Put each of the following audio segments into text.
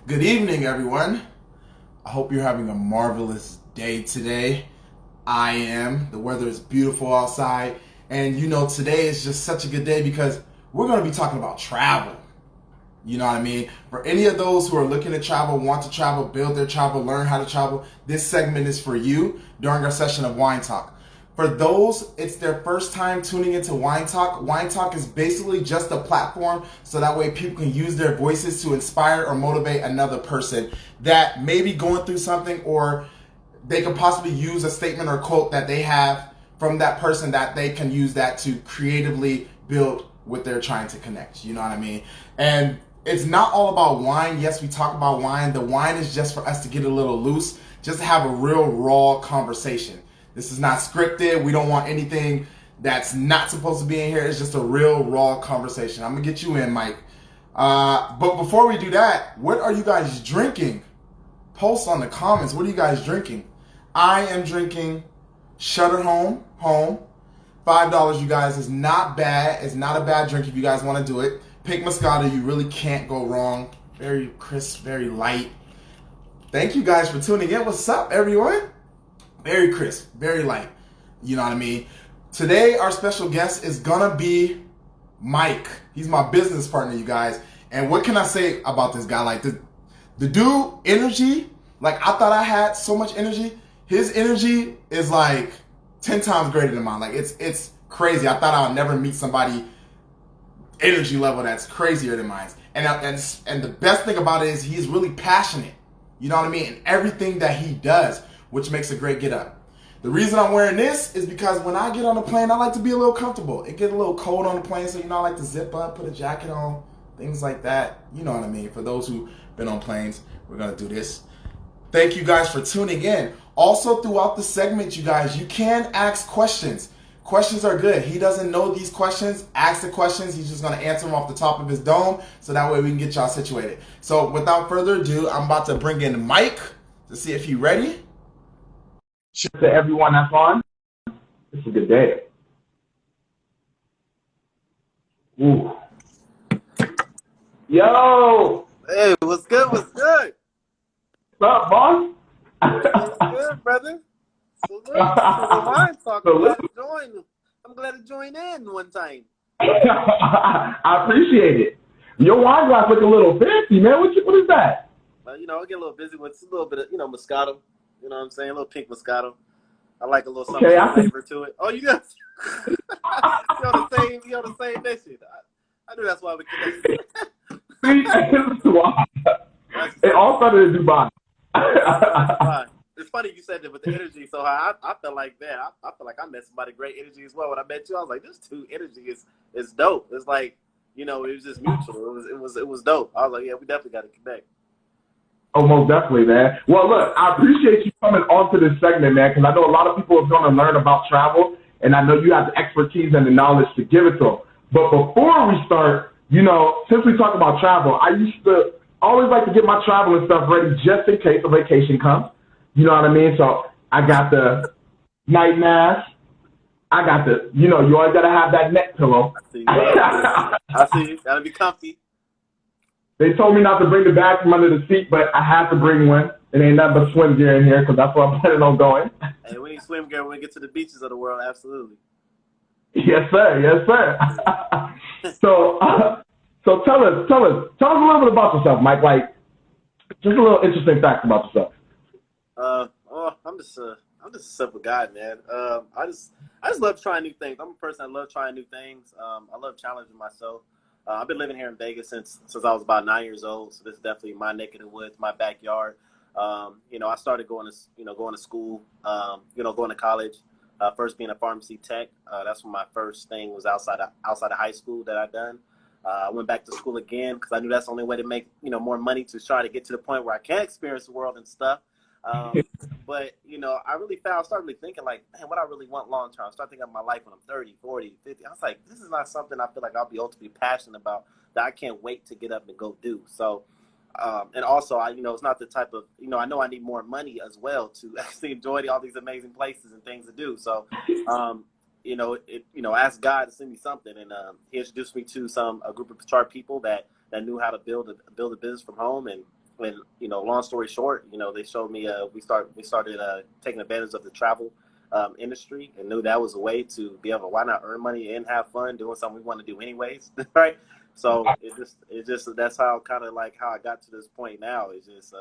Good evening, everyone. I hope you're having a marvelous day today. I am. The weather is beautiful outside. And today is just such a good day because we're going to be talking about travel. You know what I mean? For any of those who are looking to travel, want to travel, build their travel, learn how to travel, this segment is for you during our session of Wine Talk. For those, it's their first time tuning into Wine Talk. Wine Talk is basically just a platform so that way people can use their voices to inspire or motivate another person that may be going through something, or they could possibly use a statement or quote that they have from that person that they can use that to creatively build what they're trying to connect. You know what I mean? And it's not all about wine. Yes, we talk about wine. The wine is just for us to get a little loose, just to have a real raw conversation. This is not scripted. We don't want anything that's not supposed to be in here. It's just a real raw conversation. I'm going to get you in, Mike. But before we do that, what are you guys drinking? Post on the comments. What are you guys drinking? I am drinking Shutter Home. $5, you guys, is not bad. It's not a bad drink if you guys want to do it. Pink Moscato, you really can't go wrong. Very crisp, very light. Thank you guys for tuning in. What's up, everyone? Very crisp, very light. You know what I mean? Today, our special guest is gonna be Mike. He's my business partner, you guys. And what can I say about this guy? Like, the dude, energy, like, I thought I had so much energy. His energy is like 10 times greater than mine. Like, it's crazy. I thought I would never meet somebody energy level that's crazier than mine. And the best thing about it is he's really passionate. You know what I mean? And everything that he does, which makes a great get up. The reason I'm wearing this is because when I get on the plane, I like to be a little comfortable. It gets a little cold on the plane, so I like to zip up, put a jacket on, things like that. You know what I mean? For those who've been on planes, we're gonna do this. Thank you guys for tuning in. Also, throughout the segment, you guys, you can ask questions. Questions are good. He doesn't know these questions. Ask the questions. He's just going to answer them off the top of his dome, so that way we can get y'all situated. So without further ado, I'm about to bring in Mike to see if he's ready. To everyone that's on, it's a good day. Ooh. Yo! Hey, what's good? What's good? What's up, boss? What's good, brother? So good. So wine talk. So I'm glad to join in one time. I appreciate it. Your wine glass look a little fancy, man. What is that? I get a little busy with a little bit of, Moscato. You know what I'm saying? A little pink Moscato. I like a little something flavor to it. Oh, you got you on the same mission. I knew that's why we connected. It all started in Dubai. It's funny you said that with the energy. So I felt like that. I feel like I met somebody great energy as well. When I met you, I was like, this dude energy is dope. It's like, it was just mutual. It was dope. I was like, yeah, we definitely got to connect. Oh, most definitely, man. Well, look, I appreciate you coming onto this segment, man, because I know a lot of people are going to learn about travel, and I know you have the expertise and the knowledge to give it to them. But before we start, since we talk about travel, I used to always like to get my travel and stuff ready just in case a vacation comes. You know what I mean? So I got the night mask. I got you always got to have that neck pillow. I see you. Got to be comfy. They told me not to bring the bag from under the seat, but I have to bring one. It ain't nothing but swim gear in here because that's where I'm planning on going. Hey, we need swim gear when we get to the beaches of the world. Absolutely. Yes, sir. Yes, sir. So tell us a little bit about yourself, Mike. Like, just a little interesting facts about yourself. I'm just a simple guy, man. I just love trying new things. I'm a person that loves trying new things. I love challenging myself. I've been living here in Vegas since I was about 9 years old. So this is definitely my neck of the woods, my backyard. I started going to school, going to college. First being a pharmacy tech. That's when my first thing was outside of high school that I done. I went back to school again because I knew that's the only way to make more money to try to get to the point where I can experience the world and stuff. But I started really thinking like, man, what I really want long term. I started thinking of my life when I'm 30, 40, 50. I was like, this is not something I feel like I'll be ultimately passionate about that I can't wait to get up and go do. So, and also it's not the type of, I know I need more money as well to actually enjoy all these amazing places and things to do. So, asked God to send me something, and he introduced me to a group of chart people that knew how to build a business from home, and And long story short, they showed me we started taking advantage of the travel industry, and knew that was a way to be able to, why not earn money and have fun doing something we want to do anyways, right? So it just that's how kind of like how I got to this point now is just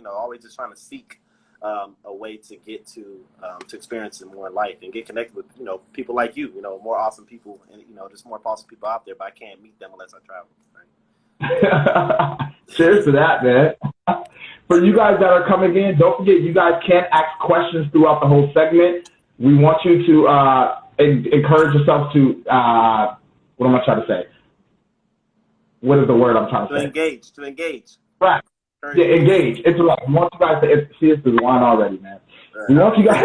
always just trying to seek a way to get to experience it more in life and get connected with people like you, more awesome people, and just more awesome people out there, but I can't meet them unless I travel, right? Cheers to that, man. For you guys that are coming in, don't forget you guys can ask questions throughout the whole segment. We want you to encourage yourself to what am I trying to say? What is the word I'm trying to say? To engage. Right. Yeah, engage. Interact. We want you guys to see us through the line already, man. We want you guys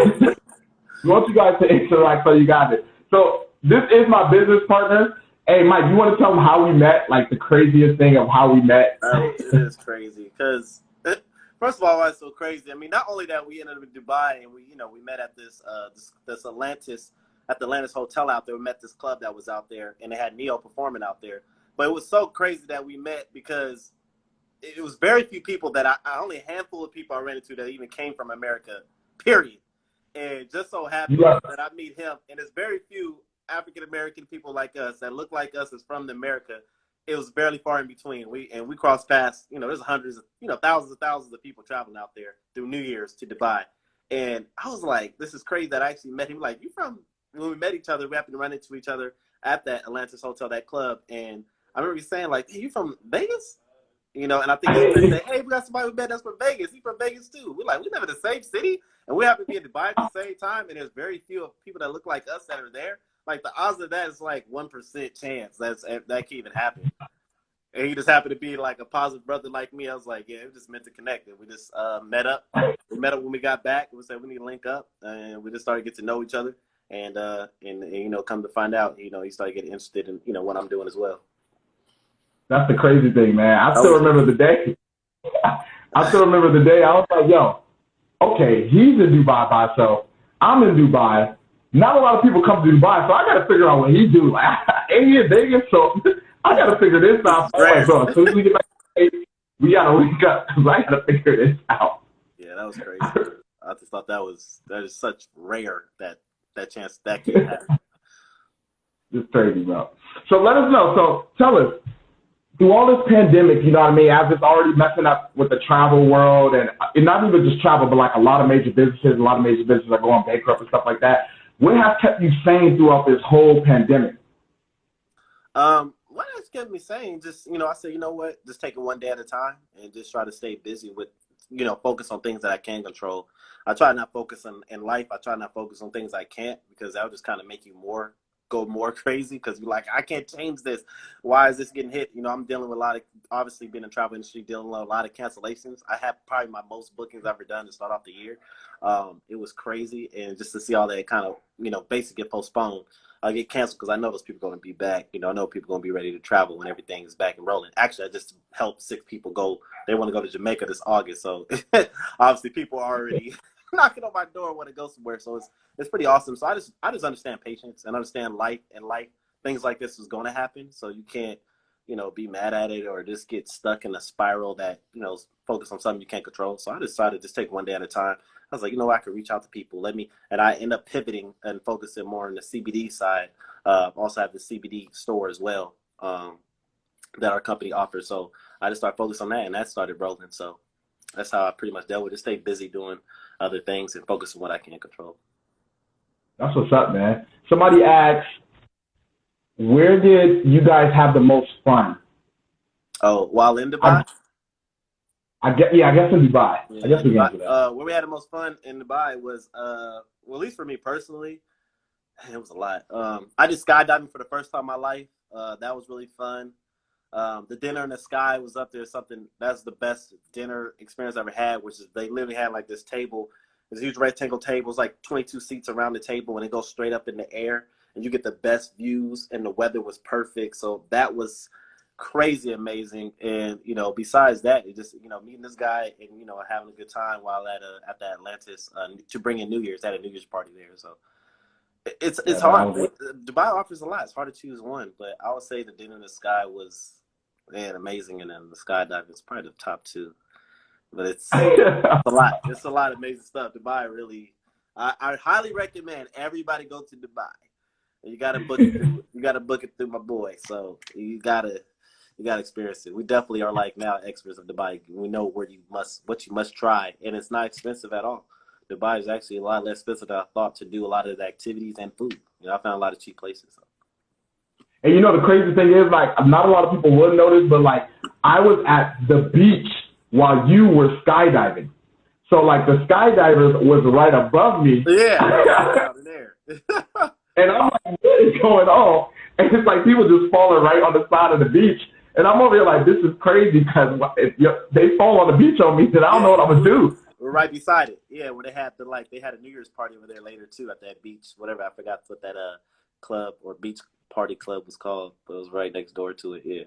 to interact, so you got it. So this is my business partner. Hey, Mike, you want to tell them how we met? Like the craziest thing of how we met? It is crazy because first of all, it's so crazy. I mean, not only that we ended up in Dubai and we met at this Atlantis at the Atlantis Hotel out there. We met this club that was out there, and they had Neo performing out there. But it was so crazy that we met because it was very few people that I only a handful of people I ran into that even came from America, period. And just so happened that I meet him, and there's very few African-American people like us that look like us as from America. It was barely far in between. We crossed paths, there's hundreds of, thousands of people traveling out there through New Year's to Dubai. And I was like, this is crazy that I actually met him. Like, when we met each other, we happened to run into each other at that Atlantis Hotel, that club. And I remember you saying, like, hey, you from Vegas? And I think he said, hey, we got somebody who met us from Vegas. He's from Vegas too. We're like, we live in the same city, and we happen to be in Dubai at the same time, and there's very few people that look like us that are there. Like, the odds of that is like 1% chance that can even happen. And he just happened to be like a positive brother like me. I was like, yeah, it was just meant to connect. And we just met up. We met up when we got back. We said we need to link up, and we just started to get to know each other. And come to find out, he started getting interested in what I'm doing as well. That's the crazy thing, man. I still remember the day. I was like, yo, okay, he's in Dubai by himself. I'm in Dubai. Not a lot of people come to Dubai, so I got to figure out what he do. Like, ain't he in Vegas? So I got to figure this out. So as soon as we get back to Vegas, we got to link up because I got to figure this out. Yeah, that was crazy. I just thought that is such rare that chance that can happen. It's crazy, bro. So let us know. So tell us, through all this pandemic, you know what I mean, as it's already messing up with the travel world, and not even just travel, but like a lot of major businesses are going bankrupt and stuff like that. What has kept you sane throughout this whole pandemic? What has kept me sane? Just, I said, you know what, just take it one day at a time and just try to stay busy with, focus on things that I can control. I try not focus in life. I try not focus on things I can't, because that would just kind of make you go more crazy, because you're like, I can't change this. Why is this getting hit? I'm dealing with a lot of, obviously being in the travel industry, dealing with a lot of cancellations. I had probably my most bookings I've ever done to start off the year. It was crazy, and just to see all that kind of, basically get postponed, get canceled, because I know those people are going to be back. I know people are going to be ready to travel when everything is back and rolling. Actually, I just helped 6 people go. They want to go to Jamaica this August, so obviously people are already knocking on my door and want to go somewhere. So it's pretty awesome. So I just understand patience and understand life, and things like this is going to happen. So you can't, be mad at it or just get stuck in a spiral that, focus on something you can't control. So I decided to just take one day at a time. I was like, I could reach out to people. And I end up pivoting and focusing more on the CBD side. Also have the CBD store as well, that our company offers. So I just started focusing on that, and that started rolling. So that's how I pretty much dealt with it. Stay busy doing other things and focus on what I can control. That's what's up, man. Somebody asked, where did you guys have the most fun? Oh, while in Dubai? I guess in Dubai. Yeah, I guess we can answer that. Where we had the most fun in Dubai was, well, at least for me personally, it was a lot. I did skydiving for the first time in my life. That was really fun. The dinner in the sky was up there. That's the best dinner experience I ever had, which is they literally had like this table, this huge rectangle table. It's like 22 seats around the table, and it goes straight up in the air, and you get the best views, and the weather was perfect. So that was crazy amazing. And besides that, it just meeting this guy and having a good time while at the Atlantis to bring in New Year's. They had a New Year's party there, so it's hard. Dubai offers a lot. It's hard to choose one, but I would say the dinner in the sky was amazing, and then the skydiving is probably the top 2. but it's a lot. It's a lot of amazing stuff. Dubai really, I highly recommend everybody go to Dubai. You gotta book it through. You gotta book it through my boy. So you gotta experience it. We definitely are like now experts of Dubai. We know what you must try, and it's not expensive at all. Dubai is actually a lot less expensive than I thought to do a lot of the activities and food. I found a lot of cheap places. So. And you know the crazy thing is, like, not a lot of people would notice, but like I was at the beach while you were skydiving. So like the skydivers was right above me. Yeah, down in there. And I'm like, what is going on? And it's like people just falling right on the side of the beach. And I'm over here like, this is crazy because if they fall on the beach on me, then I don't know what I'm going to do. We're right beside it. Yeah, where they had a New Year's party over there later too at that beach, whatever. I forgot what that club or beach party club was called, but it was right next door to it. Yeah.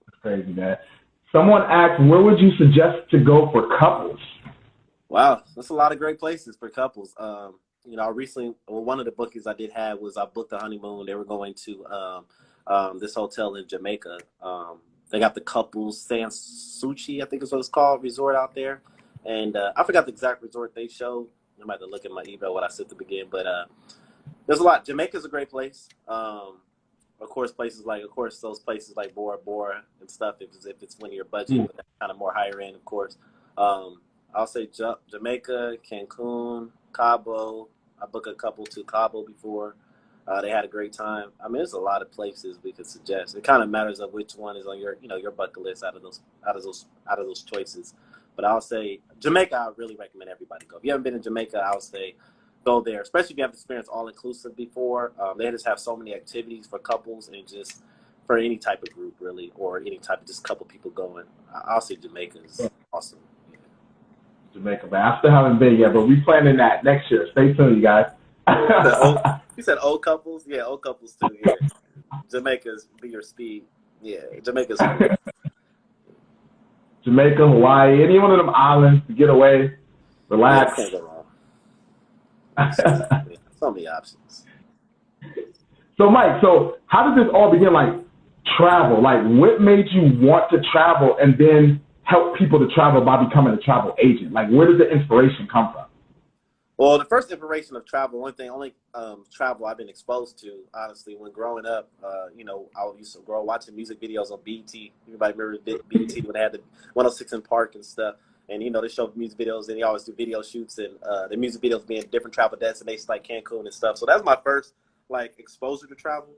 That's crazy, man. Someone asked, where would you suggest to go for couples? Wow, that's a lot of great places for couples. One of the bookings I did have was I booked a honeymoon. They were going to this hotel in Jamaica. They got the couples Sansuchi, I think is what it's called, resort out there. And I forgot the exact resort they showed. I might have to look at my email what I sent to begin, but there's a lot. Jamaica's a great place. Of course, those places like Bora Bora and stuff, if it's when your budget, but that's kind of more higher end, of course. I'll say Jamaica, Cancun, Cabo. I booked a couple to Cabo before. They had a great time. I mean, there's a lot of places we could suggest. It kind of matters of which one is on your bucket list out of those choices. But I'll say Jamaica, I really recommend everybody go. If you haven't been in Jamaica, I'll say go there, especially if you have experienced all-inclusive before. They just have so many activities for couples and just for any type of group, really, or any type of just couple people going. I'll say Jamaica is awesome. Yeah. Jamaica, man. I still haven't been yet, but we planning that next year. Stay tuned, you guys. You said old couples? Yeah, old couples too, yeah. Jamaica's be your speed. Yeah, Jamaica's cool. Jamaica, Hawaii, any one of them islands to get away, relax. Yeah, can't go wrong. So many options. So, Mike, how did this all begin? Like, travel. Like, what made you want to travel and then help people to travel by becoming a travel agent? Like, where did the inspiration come from? Well, the first inspiration of travel, only travel I've been exposed to, honestly, when growing up, I used to grow watching music videos on BT. Everybody remember BT when they had the 106 in Park and stuff. And, they showed music videos, and they always do video shoots, and the music videos being different travel destinations like Cancun and stuff. So that was my first, exposure to travel,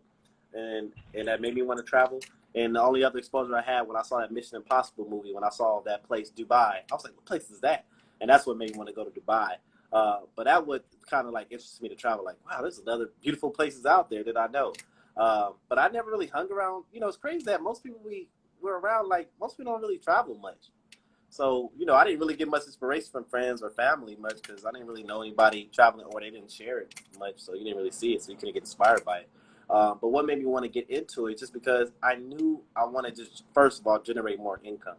and that made me want to travel. And the only other exposure I had when I saw that Mission Impossible movie, when I saw that place, Dubai, I was like, what place is that? And that's what made me want to go to Dubai. But that would kind of interest me to travel. Like, wow, there's other beautiful places out there that I know. But I never really hung around. It's crazy that most people we're around, most people don't really travel much. So, I didn't really get much inspiration from friends or family much because I didn't really know anybody traveling or they didn't share it much. So you didn't really see it. So you couldn't get inspired by it. But what made me want to get into it just because I knew I wanted to, first of all, generate more income.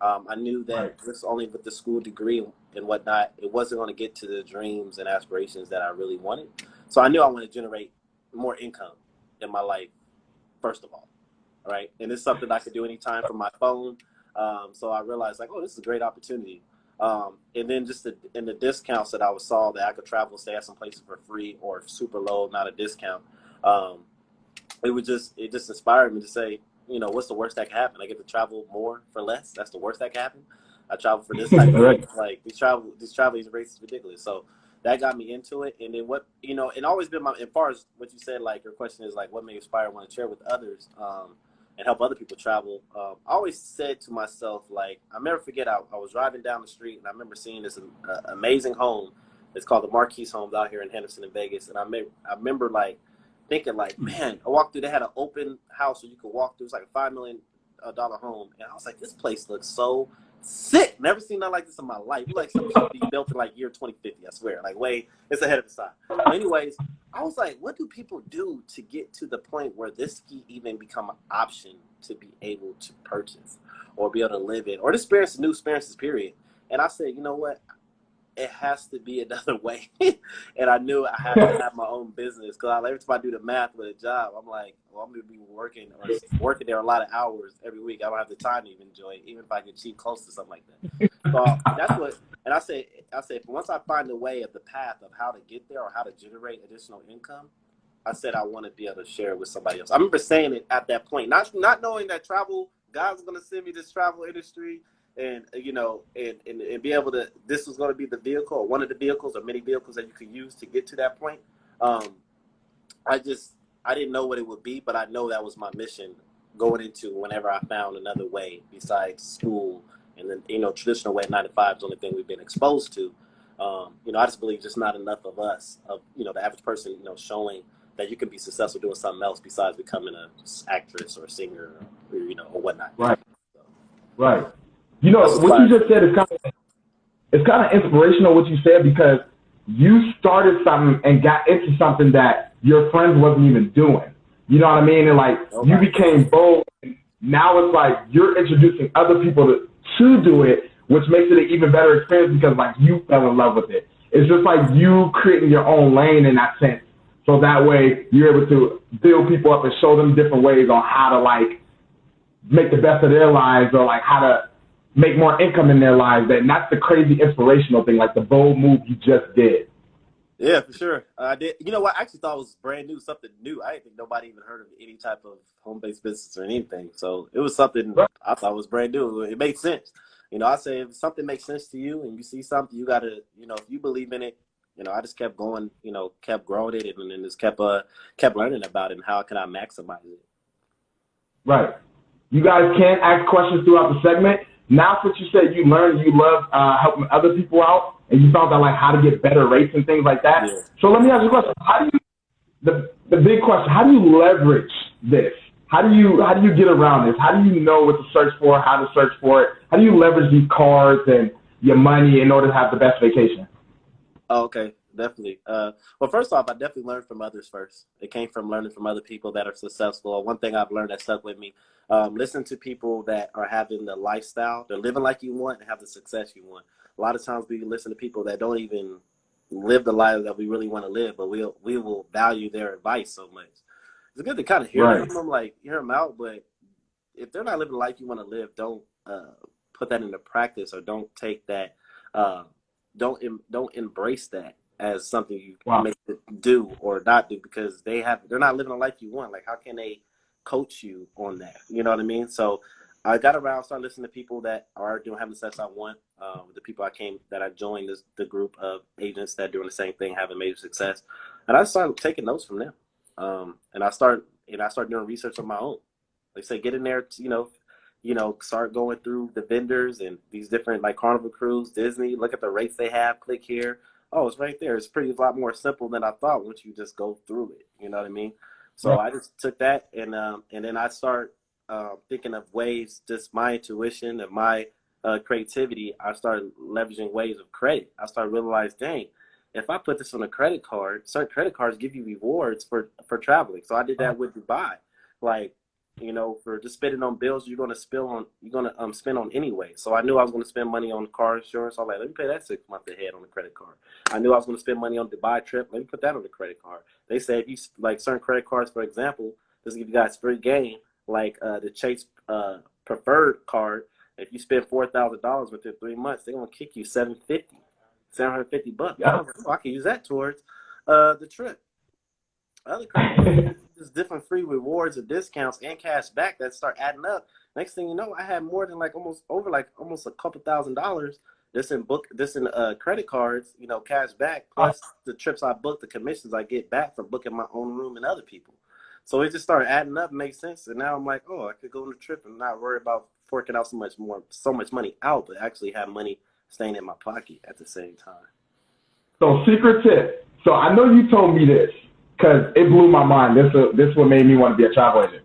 I knew that just only with the school degree and whatnot, it wasn't going to get to the dreams and aspirations that I really wanted. So I knew I wanted to generate more income in my life, first of all. Right. And it's something I could do anytime from my phone. So I realized this is a great opportunity. And then just in the discounts that I saw that I could travel, stay at some places for free or super low, not a discount. It just inspired me to say, what's the worst that can happen? I get to travel more for less. That's the worst that can happen. I travel for this type of rate. These travel rates is ridiculous. So that got me into it. And then and always been as far as what you said, your question is what made you inspire and want to share with others, and help other people travel. I always said to myself, I'll never forget, I was driving down the street and I remember seeing this amazing home. It's called the Marquise Homes out here in Henderson and Vegas. And I remember thinking man, I walked through, they had an open house where you could walk through. It's a $5 million home. And I was like, this place looks so sick. Never seen nothing like this in my life. Something should be built in year 2050, I swear. It's ahead of its time. Anyways, I was like, what do people do to get to the point where this can even become an option to be able to purchase or be able to live in or experience new experiences, period? And I said, you know what? it has to be another way. And I knew I had to have my own business, because every time I do the math with a job, I'm like, well, I'm going to be working there a lot of hours every week. I don't have the time to even enjoy it, even if I can achieve close to something like that. So that's what, and I say, once I find the way of the path of how to get there or how to generate additional income, I said I want to be able to share it with somebody else. I remember saying it at that point, not knowing that God's going to send me this travel industry, and and be able to, this was going to be the vehicle, or one of the vehicles, or many vehicles that you could use to get to that point. I didn't know what it would be, but I know that was my mission going into whenever I found another way besides school, and then traditional way 9 to 5 is the only thing we've been exposed to. I just believe just not enough of us, of the average person, showing that you can be successful doing something else besides becoming an actress or a singer, or whatnot. Right. So, Right. What you just said is kind of inspirational, what you said, because you started something and got into something that your friends wasn't even doing. You know what I mean? And you became bold. And now it's like you're introducing other people to do it, which makes it an even better experience, because you fell in love with it. It's just like you creating your own lane in that sense. So that way you're able to build people up and show them different ways on how to make the best of their lives, or how to make more income in their lives. And that's the crazy inspirational thing, the bold move you just did. Yeah, for sure. I did. You know what? I actually thought it was brand new, something new. I didn't think nobody even heard of any type of home-based business or anything. So it was something I thought was brand new. It made sense. I say if something makes sense to you and you see something, you got to, if you believe in it, I just kept going, kept growing it, and then just kept learning about it and how can I maximize it. Right. You guys can ask questions throughout the segment. Now, what you said, you learned you love helping other people out, and you found out how to get better rates and things like that. Yeah. So let me ask you a question. How do you, the big question, how do you leverage this? How do you get around this? How do you know what to search for, how to search for it? How do you leverage these cards and your money in order to have the best vacation? Oh, okay, definitely. Well, first off, I definitely learned from others first. It came from learning from other people that are successful. One thing I've learned that stuck with me, listen to people that are having the lifestyle, they're living like you want and have the success you want. A lot of times we listen to people that don't even live the life that we really want to live, but we will value their advice so much. It's good to kind of hear from them, hear them out, but if they're not living the life you want to live, don't put that into practice, or don't take that, don't embrace that as something you make it do or not do, because they're not living the life you want. How can they coach you on that? You know what I mean? So I got around, started listening to people that are having the success I want. The people that I joined the group of agents that are doing the same thing, having major success, and I started taking notes from them. And I started doing research on my own. They say get in there, start going through the vendors and these different Carnival Cruise, Disney. Look at the rates they have. Click here. Oh, it's right there. It's a lot more simple than I thought once you just go through it. You know what I mean? So I just took that and then I start thinking of ways, just my intuition and my creativity. I started leveraging ways of credit. I started realizing, dang, if I put this on a credit card, certain credit cards give you rewards for traveling. So I did that with Dubai. For just spending on bills you're gonna spend on anyway. So I knew I was gonna spend money on car insurance. I'm like, let me pay that 6 months ahead on the credit card. I knew I was gonna spend money on Dubai trip. Let me put that on the credit card. They say if you certain credit cards, for example, this give you guys free game, the Chase preferred card. If you spend $4,000 within 3 months, they're gonna kick you $750. $750. Yeah. I was like, I can use that towards the trip. Other credit just different free rewards and discounts and cash back that start adding up. Next thing you know, I had more than almost a couple $1,000 just in credit cards, cash back, plus the trips I booked, the commissions I get back from booking my own room and other people. So it just started adding up, makes sense. And now I'm like, oh, I could go on a trip and not worry about forking out so much money out, but actually have money staying in my pocket at the same time. So secret tip. So I know you told me this because it blew my mind. This what made me want to be a travel agent.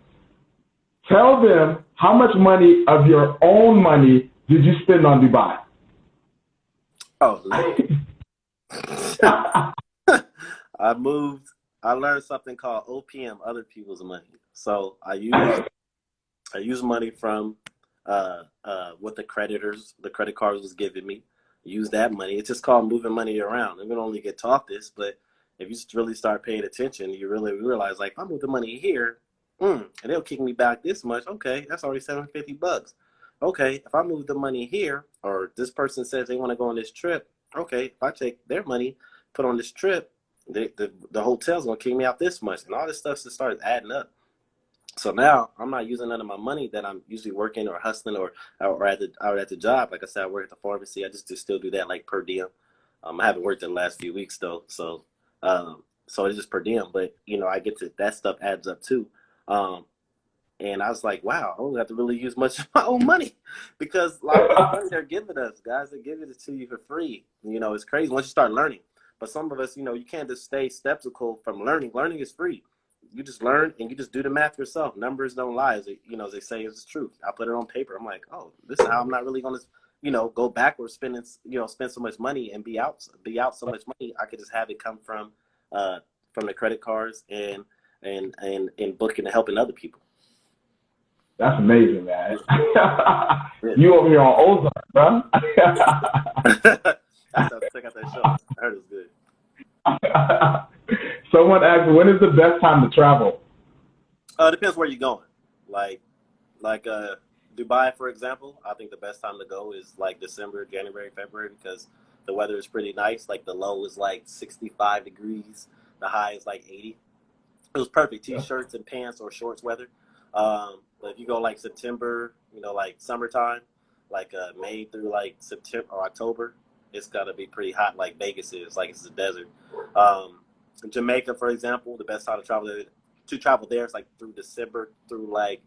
Tell them how much money of your own money did you spend on Dubai? Oh, I learned something called OPM, other people's money. So I use money from what the credit cards was giving me. use that money. It's just called moving money around. And we don't only get taught this, but if you really start paying attention, you really realize, like, if I move the money here, and they'll kick me back this much. Okay, that's already $750. Okay, if I move the money here, or this person says they want to go on this trip, okay, if I take their money, put on this trip, the hotel's going to kick me out this much. And all this stuff just starts adding up. So now I'm not using none of my money that I'm usually working or hustling or at the job. Like I said, I work at the pharmacy. I just still do that like per diem. I haven't worked in the last few weeks though, so it's just per diem. But I get to that stuff adds up too. And I was like, wow, I don't have to really use much of my own money because a lot of the money they're giving us, guys, they're giving it to you for free. It's crazy once you start learning. But some of us, you can't just stay skeptical from learning. Learning is free. You just learn and you just do the math yourself. Numbers don't lie, as they say it's the truth. I put it on paper. I'm like, oh, this is how I'm not really going to, go backwards, spend so much money and be out so much money. I could just have it come from the credit cards and booking and helping other people. That's amazing, man. You over here on Ozark, bro. I have to check out that show. I heard it was good. Someone asked, when is the best time to travel? Depends where you're going. Like Dubai, for example. I think the best time to go is like December, January, February because the weather is pretty nice. Like the low is like 65 degrees. The high is like 80. It was perfect. T-shirts and pants or shorts weather. But if you go like September, like summertime, like May through like September or October, it's got to be pretty hot like Vegas is. Like it's a desert. Jamaica, for example, the best time to travel there is like through December through like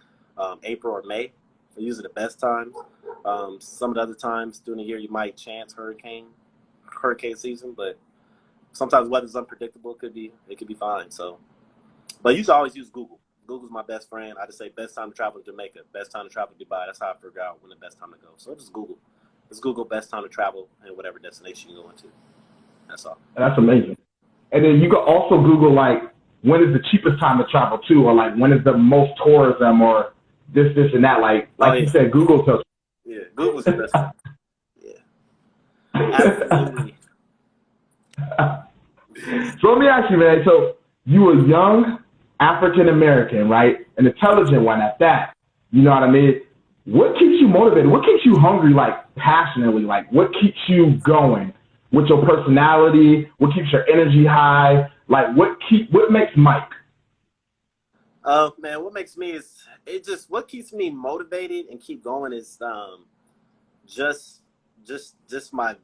April or May. They're usually the best times. Some of the other times during the year you might chance hurricane season, but sometimes weather's unpredictable. It could be fine. So, but you should always use Google. Google's my best friend. I just say best time to travel to Jamaica, best time to travel to Dubai. That's how I figure out when the best time to go. So just Google. Just Google best time to travel and whatever destination you're going to. That's all. That's amazing. And then you can also Google like when is the cheapest time to travel to, or like when is the most tourism, or this and that. Like you said, Google tells. Yeah, Google's the best one. Yeah. Absolutely. So let me ask you, man. So you were young African American, right? An intelligent one at that. You know what I mean? What keeps you motivated? What keeps you hungry, like passionately? Like what keeps you going with your personality? What keeps your energy high? Like what makes Mike? Man, what makes me what keeps me motivated and keep going is just my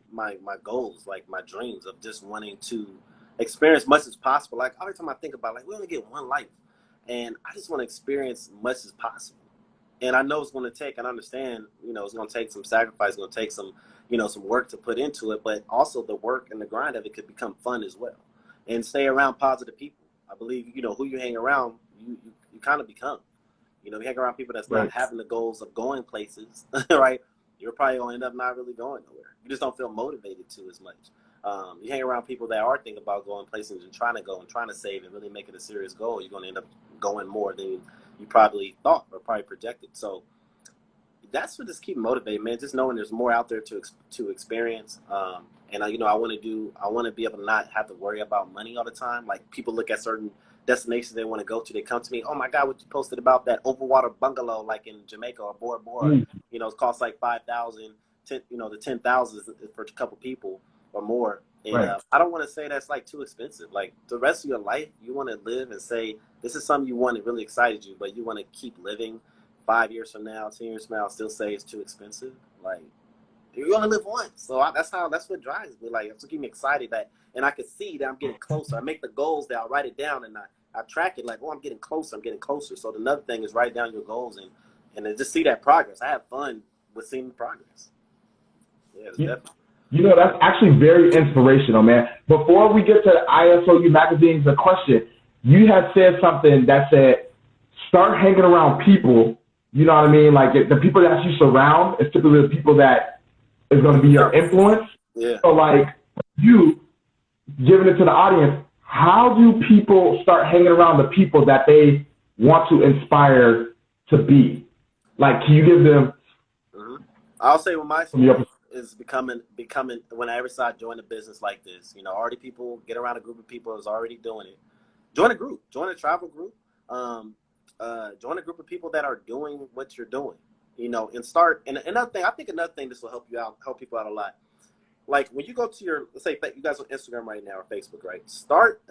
goals, like my dreams of just wanting to experience as much as possible. Like every time I think about like we only get one life, and I just want to experience as much as possible. And I know it's going to take, and I understand, it's going to take some sacrifice, it's going to take some, some work to put into it, but also the work and the grind of it could become fun as well. And stay around positive people. I believe, who you hang around, you kind of become. You hang around people that's not having the goals of going places, right? You're probably going to end up not really going nowhere. You just don't feel motivated to as much. You hang around people that are thinking about going places and trying to go and trying to save and really make it a serious goal, you're going to end up going more than you probably thought or probably projected. So that's what just keep motivated, man. Just knowing there's more out there to experience. And I want to be able to not have to worry about money all the time. Like people look at certain destinations they want to go to. They come to me, oh my God, what you posted about that overwater bungalow, like in Jamaica or Bora Bora, it costs like $5,000, the 10,000 for a couple people or more. And I don't want to say that's like too expensive. Like the rest of your life, you want to live and say, this is something you want, it really excited you, but you want to keep living 5 years from now, 10 years from now, still say it's too expensive. Like you're going to live once. So that's what drives me. Like it's to keep me excited and I can see that I'm getting closer. I make the goals that I write it down and I track it like, oh, I'm getting closer. So another thing is write down your goals and then just see that progress. I have fun with seeing the progress. Yeah, definitely. That's actually very inspirational, man. Before we get to the ISOU magazines, the question, you had said something that said, start hanging around people, you know what I mean? Like the people that you surround is typically the people that is going to be your influence. Yeah. So like you giving it to the audience, how do people start hanging around the people that they want to inspire to be? Like, can you give them? I'll say with my is becoming whenever I join a business like this, you know, already people get around a group of people is already doing it. Join a group, join a travel group, join a group of people that are doing what you're doing, you know, and start. And another thing, I think another thing this will help people out a lot. Like when you go to your, let's say you guys on Instagram right now or Facebook, right?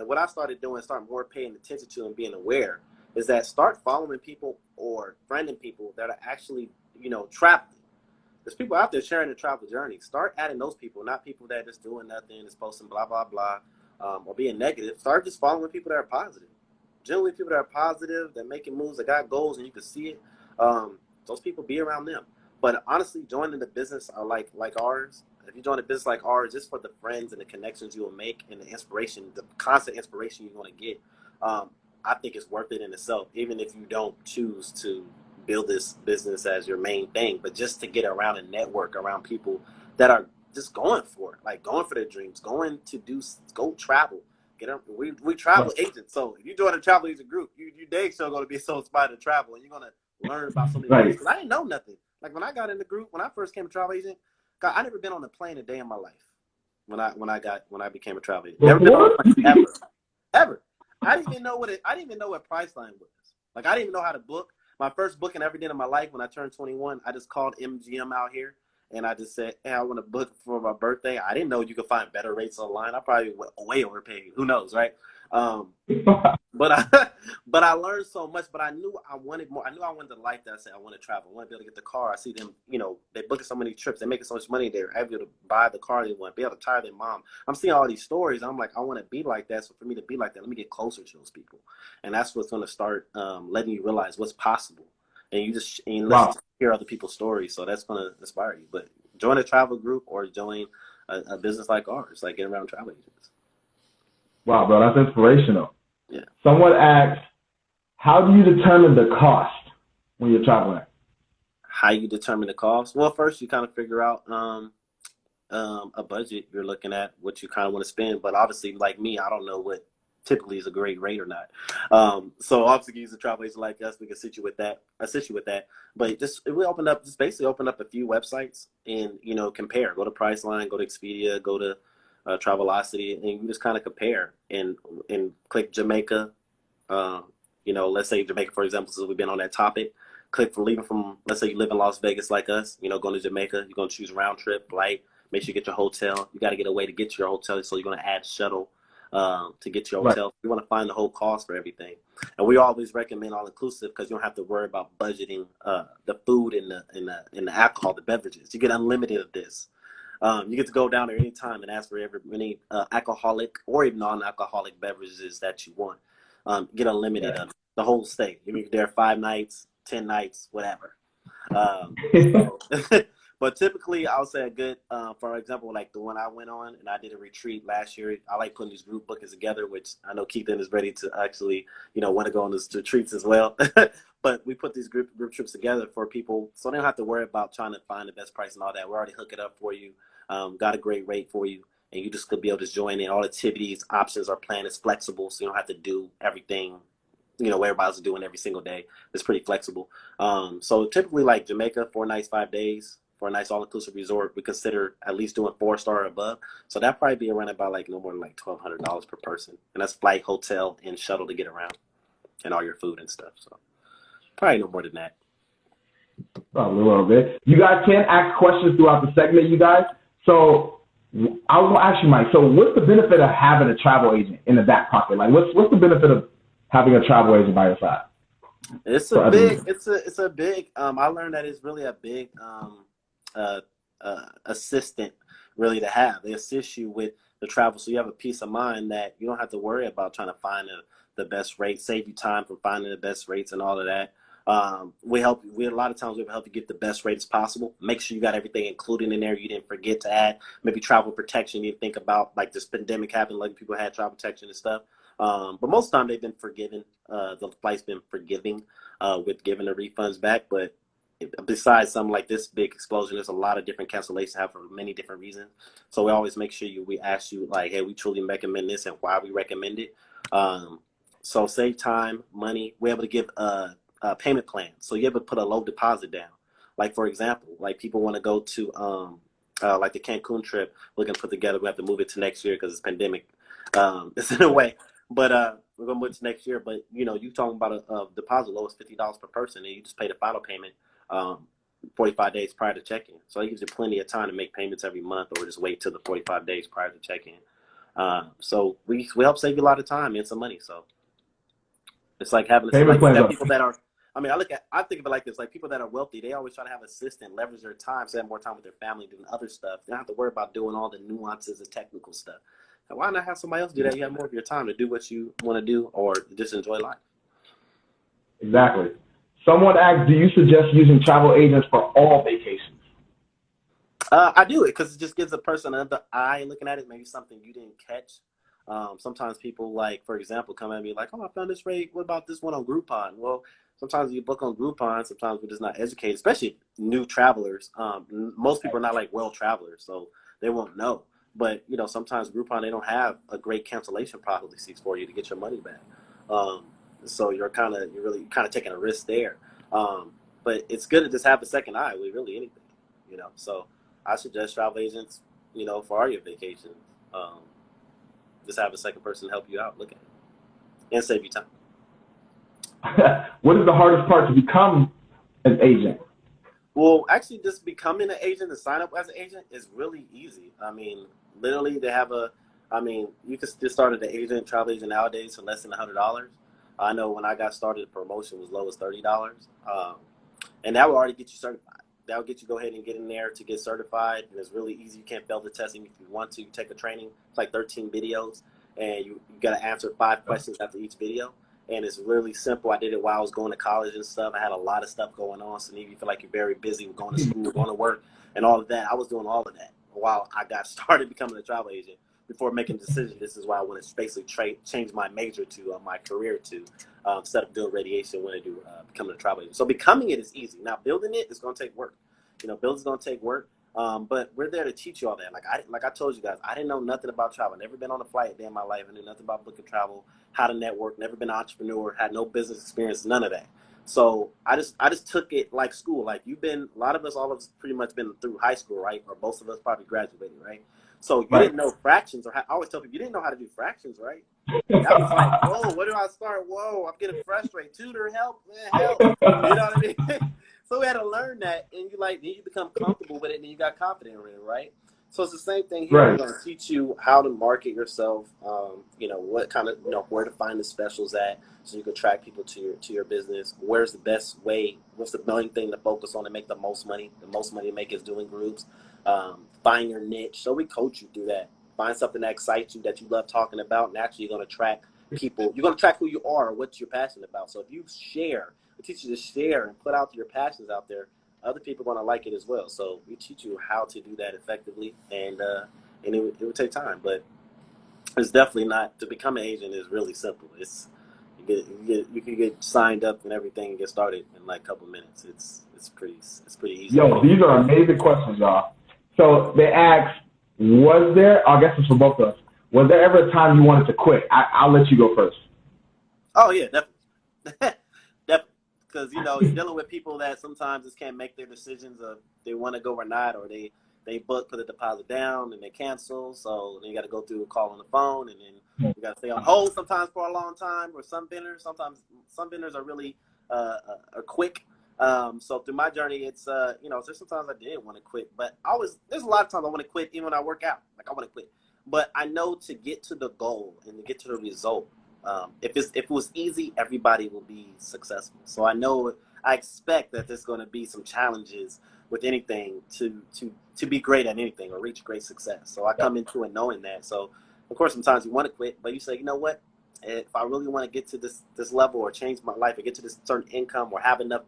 What I started doing, start more paying attention to and being aware is that start following people or friending people that are actually, you know, traveling. There's people out there sharing their travel journey. Start adding those people, not people that are just doing nothing, just posting blah, blah, blah, or being negative. Start just following people that are positive. Generally, people that are positive, that making moves, that got goals, and you can see it. Those people, be around them. But honestly, joining the business like ours, if you join a business like ours, just for the friends and the connections you will make and the inspiration, the constant inspiration you're going to get, I think it's worth it in itself, even if you don't choose to build this business as your main thing, but just to get around and network around people that are just going for it, like going for their dreams, go travel. We travel agents, so if you join a travel agent group, you dang sure going to be so inspired to travel, and you're going to learn about so many things. Because I didn't know nothing. Like when I got in the group, when I first came a travel agent, God, I never been on a plane a day in my life. When I became a travel agent, never been on a plane ever. I didn't even know what Priceline was. Like I didn't even know how to book. My first booking I ever did in my life when I turned 21, I just called MGM out here and I just said, hey, I want to book for my birthday. I didn't know you could find better rates online. I probably went way overpaid. Who knows, right? But I learned so much, but I knew I wanted more. I knew I wanted the life that I said I want to travel. I want to be able to get the car. I see them, you know, they booking so many trips. They're making so much money. They're able to buy the car they want, be able to tire their mom. I'm seeing all these stories. And I'm like, I want to be like that. So for me to be like that, let me get closer to those people. And that's what's going to start letting you realize what's possible. And you just listen to hear other people's stories. So that's going to inspire you. But join a travel group or join a business like ours, like get around travel agents. Wow, bro, that's inspirational. Yeah. Someone asked, how do you determine the cost when you're traveling? How you determine the cost? Well, first you kind of figure out a budget you're looking at, what you kind of want to spend. But obviously, like me, I don't know what typically is a great rate or not. So obviously, use a travel agent like us, we can assist you with that. But we basically open up a few websites and, you know, compare. Go to Priceline, go to Expedia, go to Travelocity, and you just kind of compare and click Jamaica. You know, let's say Jamaica, for example, since we've been on that topic. Click for leaving from, let's say you live in Las Vegas like us, you know, going to Jamaica, you're going to choose round trip, flight, make sure you get your hotel. You got to get a way to get to your hotel, so you're going to add shuttle to get to your hotel. You want to find the whole cost for everything. And we always recommend all-inclusive because you don't have to worry about budgeting the food and the alcohol, the beverages. You get unlimited of this. You get to go down there anytime and ask for any alcoholic or even non-alcoholic beverages that you want. Get unlimited of the whole stay. You can be there 5 nights, 10 nights, whatever. But typically, I would say a good, for example, like the one I went on, and I did a retreat last year. I like putting these group bookings together, which I know Keithen is ready to actually, you know, want to go on these retreats as well. But we put these group trips together for people, so they don't have to worry about trying to find the best price and all that. We already hook it up for you, got a great rate for you, and you just could be able to join in. All activities, options are planned. It's flexible, so you don't have to do everything, you know, what everybody's doing every single day. It's pretty flexible. So typically, like Jamaica, 4 nights, 5 days. For a nice all-inclusive resort, we consider at least doing 4-star or above. So that'd probably be around about like no more than like $1,200 per person. And that's flight, hotel, and shuttle to get around and all your food and stuff. So probably no more than that. A little bit. You guys can ask questions throughout the segment, you guys. So I will ask you, Mike, so what's the benefit of having a travel agent in the back pocket? Like what's the benefit of having a travel agent by your side? It's a big, I learned that it's really a big, assistant really to have. They assist you with the travel, so you have a peace of mind that you don't have to worry about trying to find the best rate, save you time from finding the best rates and all of that. A lot of times we help you get the best rates possible. Make sure you got everything included in there. You didn't forget to add maybe travel protection. You think about like this pandemic happened, like people had travel protection and stuff. But most of the time they've been forgiven. The flight's been forgiving with giving the refunds back. But besides something like this big explosion, there's a lot of different cancellations happen for many different reasons. So we always make sure we ask you like, hey, we truly recommend this and why we recommend it. So save time, money. We're able to give a payment plan. So you're able to put a low deposit down. Like for example, like people want to go to like the Cancun trip, we're gonna put together. We have to move it to next year because it's pandemic. It's in a way, but we're gonna move it to next year. But you talking about a deposit low is $50 per person, and you just pay the final payment 45 days prior to check-in. So it gives you plenty of time to make payments every month, or just wait till the 45 days prior to check-in. So we help save you a lot of time and some money. So it's like having people that are. I mean, I think of it like this: like people that are wealthy, they always try to have an assistant, leverage their time, so they have more time with their family doing other stuff. They don't have to worry about doing all the nuances of technical stuff. And why not have somebody else do that? You have more of your time to do what you want to do, or just enjoy life. Exactly. Someone asked, do you suggest using travel agents for all vacations? I do it because it just gives a person another eye looking at it, maybe something you didn't catch. Sometimes people, like, for example, come at me like, oh, I found this rate. What about this one on Groupon? Well, sometimes you book on Groupon. Sometimes we're just not educated, especially new travelers. Most people are not like well travelers, so they won't know. But, sometimes Groupon, they don't have a great cancellation policies for you to get your money back. So you're really taking a risk there. But it's good to just have a second eye with really anything, So I suggest travel agents, for all your vacations. Just have a second person help you out, look at it, and save you time. What is the hardest part to become an agent? Well, actually, just becoming an agent and sign up as an agent is really easy. I mean, literally, you can just start as an agent, travel agent nowadays for less than $100. I know when I got started, the promotion was low as $30, and that will already get you certified. That will get you go ahead and get in there to get certified, and it's really easy. You can't fail the testing if you want to. You take a training. It's like 13 videos, and you got to answer 5 questions after each video. And it's really simple. I did it while I was going to college and stuff. I had a lot of stuff going on. So if you feel like you're very busy with going to school, going to work, and all of that, I was doing all of that while I got started becoming a travel agent. Before making a decision, this is why I want to basically change my major to my career to instead of doing radiation, I want to do becoming a travel agent. So becoming it is easy. Now building it is going to take work. Building's going to take work. But we're there to teach you all that. Like I told you guys, I didn't know nothing about travel. Never been on a flight a day in my life. I knew nothing about booking travel, how to network. Never been an entrepreneur. Had no business experience. None of that. So I just took it like school. Like a lot of us, all of us, pretty much been through high school, right? Or most of us probably graduated, right? So you didn't know fractions, I always tell people you didn't know how to do fractions, right? That was like, whoa, where do I start? Whoa, I'm getting frustrated. Tutor, help, man, help. You know what I mean? So we had to learn that, and you become comfortable with it, and you got confident in it, right? So it's the same thing here. Right. We're going to teach you how to market yourself. What kind of where to find the specials at, so you can attract people to your business. Where's the best way? What's the main thing to focus on to make the most money? The most money to make is doing groups. Find your niche. So we coach you through that. Find something that excites you, that you love talking about. Naturally, you're going to attract people. You're going to attract who you are, what you're passionate about. So if you share, we teach you to share and put out your passions out there, other people are going to like it as well. So we teach you how to do that effectively, and it would take time, but it's definitely not. To become an agent is really simple. It's you can get signed up and everything and get started in like a couple minutes. It's pretty easy. Yo, these are amazing questions, y'all. So they asked, I guess it's for both of us, was there ever a time you wanted to quit? I'll let you go first. Oh, yeah, definitely. Definitely. Because, you're dealing with people that sometimes just can't make their decisions of they want to go or not, or they book, put a deposit down, and they cancel. So then you got to go through a call on the phone, and then you got to stay on hold sometimes for a long time, or some vendors are really are quick. So through my journey, it's, there's sometimes I did want to quit, but there's a lot of times I want to quit even when I work out. Like, I want to quit. But I know to get to the goal and to get to the result, if it was easy, everybody will be successful. So I expect that there's going to be some challenges with anything to be great at anything or reach great success. So I come into it knowing that. So, of course, sometimes you want to quit, but you say, you know what? If I really want to get to this level or change my life or get to this certain income or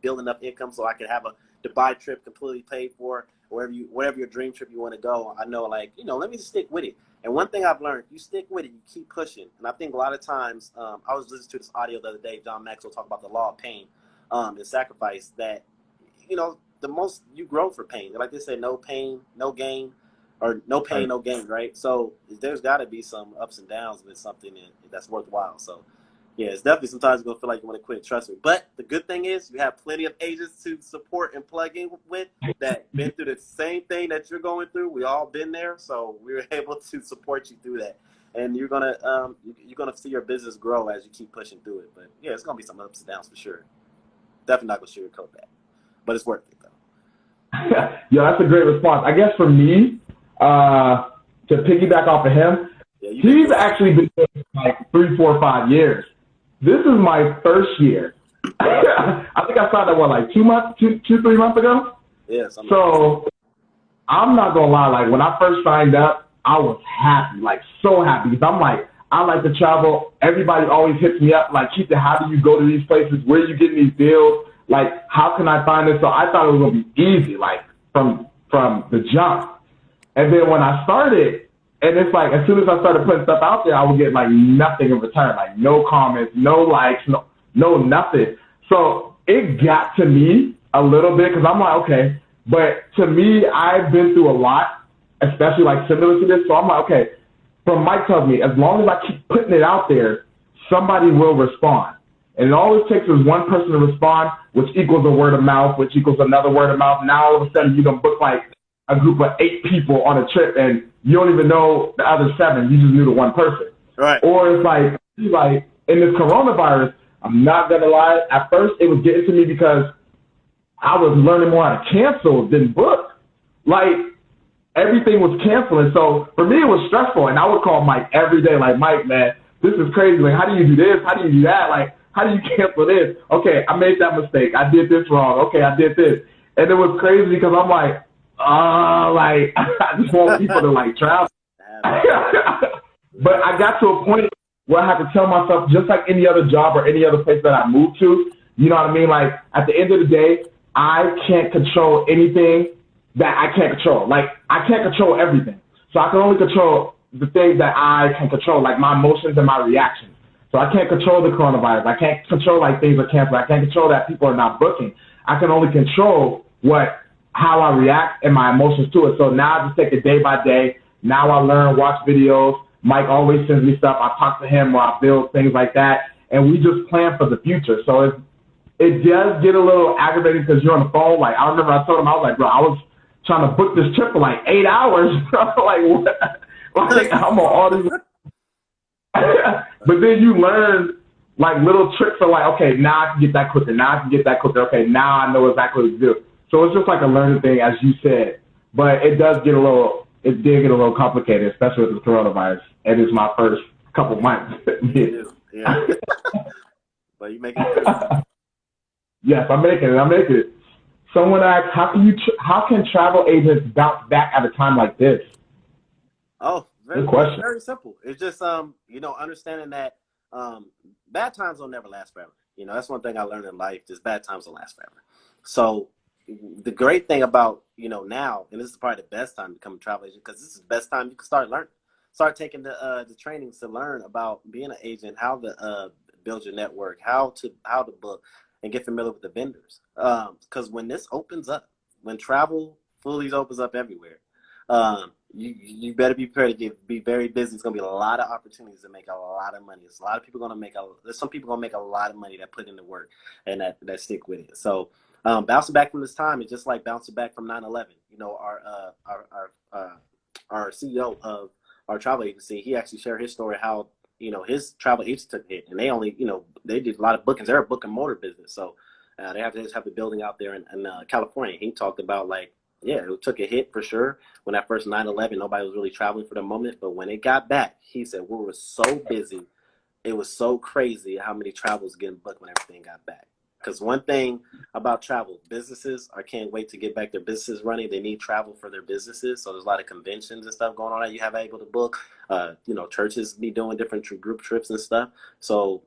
build enough income so I can have a Dubai trip completely paid for, wherever your dream trip you want to go, I know, let me just stick with it. And one thing I've learned, you stick with it, you keep pushing. And I think a lot of times, I was listening to this audio the other day, John Maxwell talk about the law of pain and sacrifice, that, the most you grow for pain. Like they say, no pain, no gain, or no pain, no gain, right? So there's got to be some ups and downs with something that's worthwhile. So Yeah, it's definitely sometimes you're going to feel like you want to quit, trust me. But the good thing is you have plenty of agents to support and plug in with that been through the same thing that you're going through. We all been there, so we were able to support you through that. And you're gonna see your business grow as you keep pushing through it. But yeah, it's gonna be some ups and downs for sure. Definitely not gonna sugarcoat that, but it's worth it though. Yeah, that's a great response. I guess for me, to piggyback off of him, he's actually been doing it for like 3, 4, 5 years. This is my first year. I think I signed up, like 3 months ago? Yeah. So I'm not going to lie. Like when I first signed up, I was happy, like so happy. Because I'm like, I like to travel. Everybody always hits me up, like, Keithen, how do you go to these places? Where are you getting these deals? Like, how can I find this? So I thought it was going to be easy, like from the jump. And then when I started, and it's like, as soon as I started putting stuff out there, I would get like nothing in return, like no comments, no likes, no nothing. So it got to me a little bit because I'm like, okay. But to me, I've been through a lot, especially like similar to this. So I'm like, okay, from Mike tells me, as long as I keep putting it out there, somebody will respond. And all it takes is one person to respond, which equals a word of mouth, which equals another word of mouth. Now all of a sudden you can book like a group of 8 people on a trip and you don't even know the other 7. You just knew the one person. Right. Or it's like in this coronavirus, I'm not going to lie. At first it was getting to me because I was learning more how to cancel than book. Like everything was canceling. So for me, it was stressful. And I would call Mike every day, like, Mike, man, this is crazy. Like, how do you do this? How do you do that? Like, how do you cancel this? Okay, I made that mistake. I did this wrong. Okay, I did this. And it was crazy because I'm like, like, I just want people to like travel. But I got to a point where I had to tell myself, just like any other job or any other place that I moved to, you know what I mean? Like, at the end of the day, I can't control anything that I can't control. Like, I can't control everything. So I can only control the things that I can control, like my emotions and my reactions. So I can't control the coronavirus. I can't control, like, things are canceled. I can't control that people are not booking. I can only control how I react and my emotions to it. So now I just take it day by day. Now I learn, watch videos. Mike always sends me stuff. I talk to him or I build things like that. And we just plan for the future. So it does get a little aggravating because you're on the phone. Like, I remember I told him, I was like, bro, I was trying to book this trip for like 8 hours. Like, what? Like, I'm on all these. But then you learn like little tricks of like, okay, now I can get that quicker. Now I can get that quicker. Okay, now I know exactly what to do. So it's just like a learning thing, as you said. But it did get a little complicated, especially with the coronavirus. And it's my first couple months. Yeah. But you make it. Yes, I'm making it. Someone asked, how can travel agents bounce back at a time like this? Oh, very simple. It's just understanding that bad times will never last forever. You know, that's one thing I learned in life. Just bad times don't last forever. So the great thing about now, and this is probably the best time to become a travel agent because this is the best time you can start learning, start taking the trainings to learn about being an agent, how to build your network, how to book, and get familiar with the vendors. Because when this opens up, when travel fully opens up everywhere, you better be prepared to be very busy. It's gonna be a lot of opportunities to make a lot of money. There's a lot of people there's some people gonna make a lot of money that put in the work and that stick with it. So bouncing back from this time is just like bouncing back from 9/11. You know, our CEO of our travel agency, he actually shared his story how his travel agency took a hit, and they only they did a lot of bookings. They're a book and motor business, so they have the building out there in California. He talked about like, yeah, it took a hit for sure when that first 9/11, nobody was really traveling for the moment, but when it got back, he said we were so busy, it was so crazy how many travels getting booked when everything got back. Because one thing about travel, businesses can't wait to get back their businesses running. They need travel for their businesses. So there's a lot of conventions and stuff going on that you have able to book. Churches be doing different group trips and stuff. So,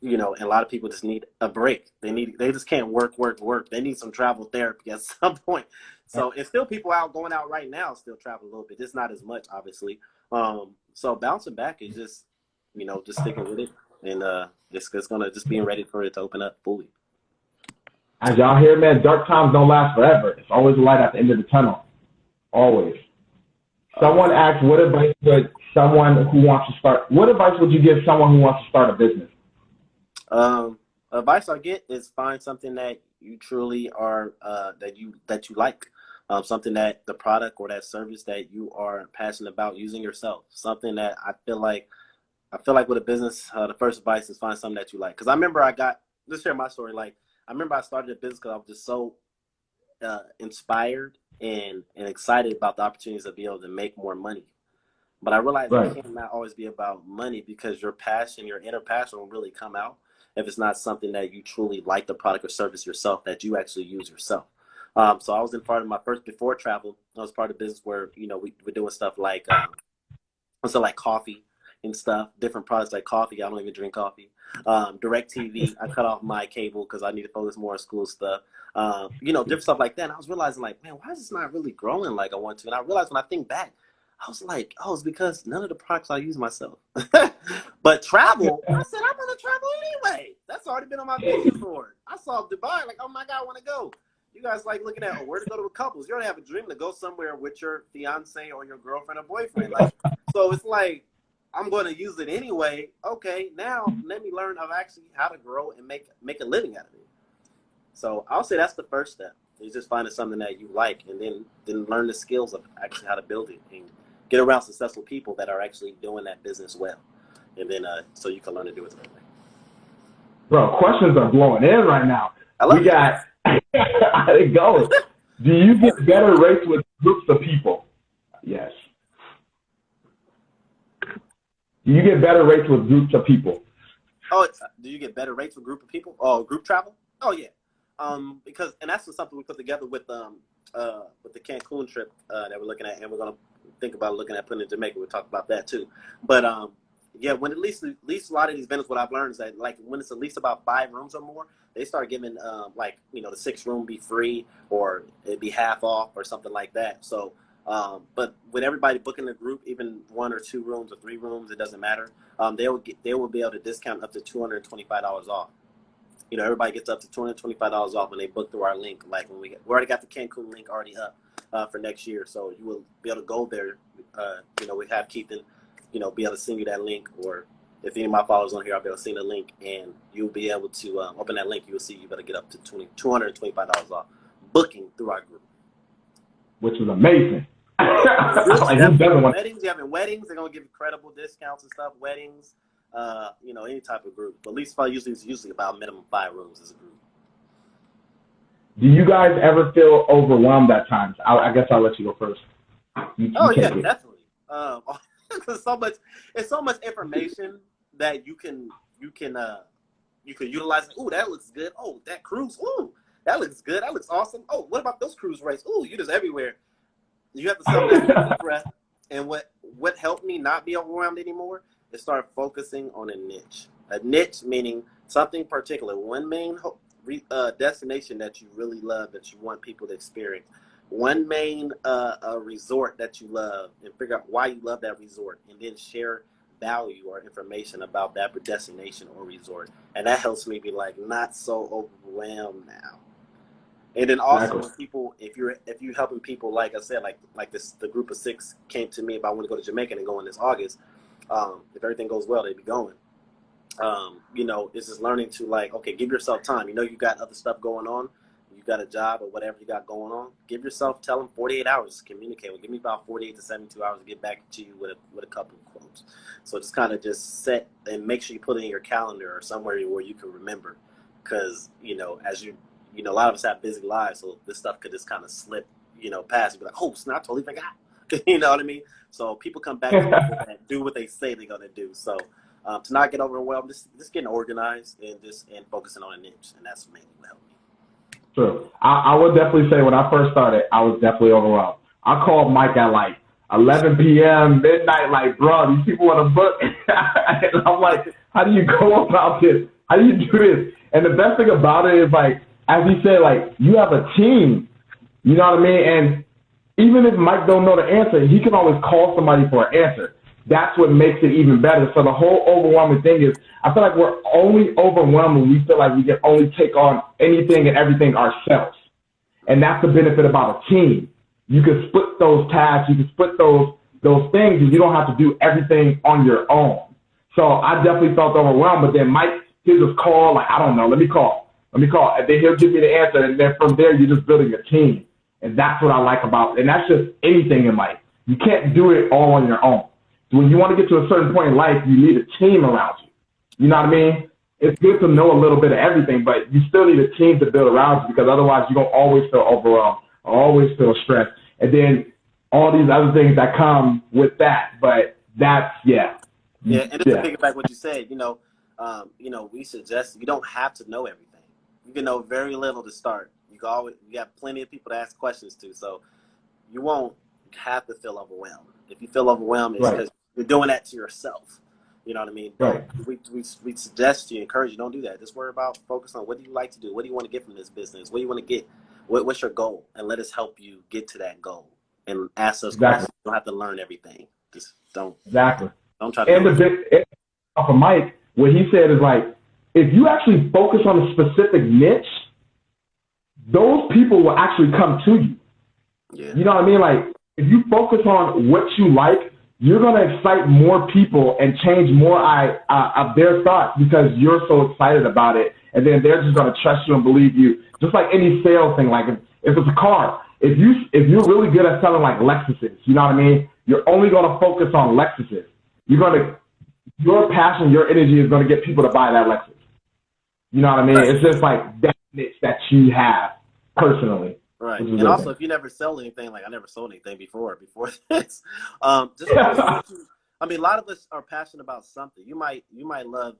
and a lot of people just need a break. They just can't work. They need some travel therapy at some point. So it's still people going out right now, still travel a little bit. It's not as much, obviously. So bouncing back is just, just sticking with it. And it's going to just being ready for it to open up fully. As y'all hear, man, dark times don't last forever. It's always a light at the end of the tunnel. Always. Someone asked, what advice would you give someone who wants to start a business? Advice I get is find something that you truly are that you like, something that the product or that service that you are passionate about using yourself. Something that I feel like with a business, the first advice is find something that you like. Because I remember let's share my story. Like I remember I started a business because I was just so inspired and excited about the opportunities to be able to make more money. But I realized Right. it can't not always be about money because your passion, your inner passion will really come out if it's not something that you truly like the product or service yourself that you actually use yourself. So I was in part of my first before travel. I was part of the business where we were doing stuff like so like coffee and stuff, different products like coffee. I don't even drink coffee. Direct TV. I cut off my cable because I need to focus more on school stuff. Different stuff like that. And I was realizing like, man, why is this not really growing like I want to? And I realized when I think back, I was like, oh, it's because none of the products I use myself. But travel, I said, I'm going to travel anyway. That's already been on my vision board. I saw Dubai, like, oh my God, I want to go. You guys like looking at where to go to with couples. You don't have a dream to go somewhere with your fiance or your girlfriend or boyfriend. Like, so it's like, I'm going to use it anyway. Okay, now let me learn of actually how to grow and make a living out of it. So I'll say that's the first step. Is just finding something that you like and then learn the skills of actually how to build it and get around successful people that are actually doing that business well. And then so you can learn to do it the right way. Bro, questions are blowing in right now. I love we got, how it goes. Do you get better rates with groups of people? Yes. Do you get better rates with groups of people? Oh, do you get better rates with group of people? Oh, group travel? Oh, yeah. Because that's something we put together with the Cancun trip that we're looking at, and we're gonna think about looking at putting in Jamaica. We'll talk about that too. But yeah, when at least a lot of these vendors, what I've learned is that like when it's at least about 5 rooms or more, they start giving the 6th room be free or it'd be half off or something like that. So, but with everybody booking a group, even 1 or 2 rooms or 3 rooms, it doesn't matter. They will be able to discount up to $225 off. Everybody gets up to $225 off when they book through our link. Like when we already got the Cancun link already up for next year, so you will be able to go there. We have Keithen, be able to send you that link, or if any of my followers on here, I'll be able to send a link, and you'll be able to open that link. You will see you better get up to $225 off booking through our group, which is amazing. Weddings, you having weddings, they're gonna give incredible discounts and stuff. Weddings. Any type of group. But at least usually about minimum 5 rooms as a group. Do you guys ever feel overwhelmed at times? I guess I'll let you go first. Yeah, definitely. It's so much information that you can utilize. Ooh, that looks good. Oh, that cruise. Ooh, that looks good. That looks awesome. Oh, what about those cruise rates? Ooh, you're just everywhere. You have to take breath. And what helped me not be overwhelmed anymore is start focusing on a niche. A niche meaning something particular, one main destination that you really love, that you want people to experience, one main resort that you love, and figure out why you love that resort, and then share value or information about that destination or resort. And that helps me be like not so overwhelmed now. And then also when people, if you're helping people, like I said, like the group of 6 came to me about wanting to go to Jamaica and going this August. If everything goes well, they'd be going. It's just learning to okay, give yourself time. You got other stuff going on. You got a job or whatever you got going on. Tell them 48 hours to communicate. Give me about 48 to 72 hours to get back to you with a couple of quotes. So just kind of just set and make sure you put it in your calendar or somewhere where you can remember. Because, as you a lot of us have busy lives, so this stuff could just kind of slip, past. You'd be like, oh, snap, I totally forgot. You know what I mean? So people come back and do what they say they're gonna do. So to not get overwhelmed, just getting organized and focusing on a niche, and that's mainly what helped me. True. I would definitely say when I first started, I was definitely overwhelmed. I called Mike at 11 p.m., midnight, bro, these people want to book. And I'm like, how do you go about this? How do you do this? And the best thing about it is as he said, you have a team. You know what I mean? And even if Mike don't know the answer, he can always call somebody for an answer. That's what makes it even better. So the whole overwhelming thing is, I feel like we're only overwhelmed when we feel like we can only take on anything and everything ourselves. And that's the benefit about a team. You can split those tasks, you can split those things, and you don't have to do everything on your own. So I definitely felt overwhelmed, but then Mike he'll just call, like, I don't know, let me call. And then he'll give me the answer. And then from there, you're just building a team. And that's what I like about it. And that's just anything in life. You can't do it all on your own. So when you want to get to a certain point in life, you need a team around you. You know what I mean? It's good to know a little bit of everything, but you still need a team to build around you, because otherwise you're going to always feel overwhelmed, always feel stressed. And then all these other things that come with that. But that's, Yeah, and just to piggyback what you said, we suggest you don't have to know everything. You can know very little to start. You got plenty of people to ask questions to, so you won't have to feel overwhelmed. If you feel overwhelmed, it's because you're doing that to yourself. You know what I mean? Right. We suggest you, encourage you, don't do that. Just worry about, focus on what do you like to do? What do you want to get from this business? What do you want to get? What's your goal? And let us help you get to that goal. And ask us questions. You don't have to learn everything. Just don't. Exactly. Don't try to. And the bit off of Mike, what he said is like, if you actually focus on a specific niche, those people will actually come to you. Yeah. You know what I mean? Like, if you focus on what you like, you're going to excite more people and change more of their thoughts, because you're so excited about it. And then they're just going to trust you and believe you. Just like any sales thing, like if it's a car, if you're really good at selling like Lexuses, you know what I mean? You're only going to focus on Lexuses. Your passion, your energy is going to get people to buy that Lexus. You know what I mean? Right. It's just like that niche that you have personally. Right. And also, if you never sell anything, like I never sold anything before this, a lot of us are passionate about something. You might love,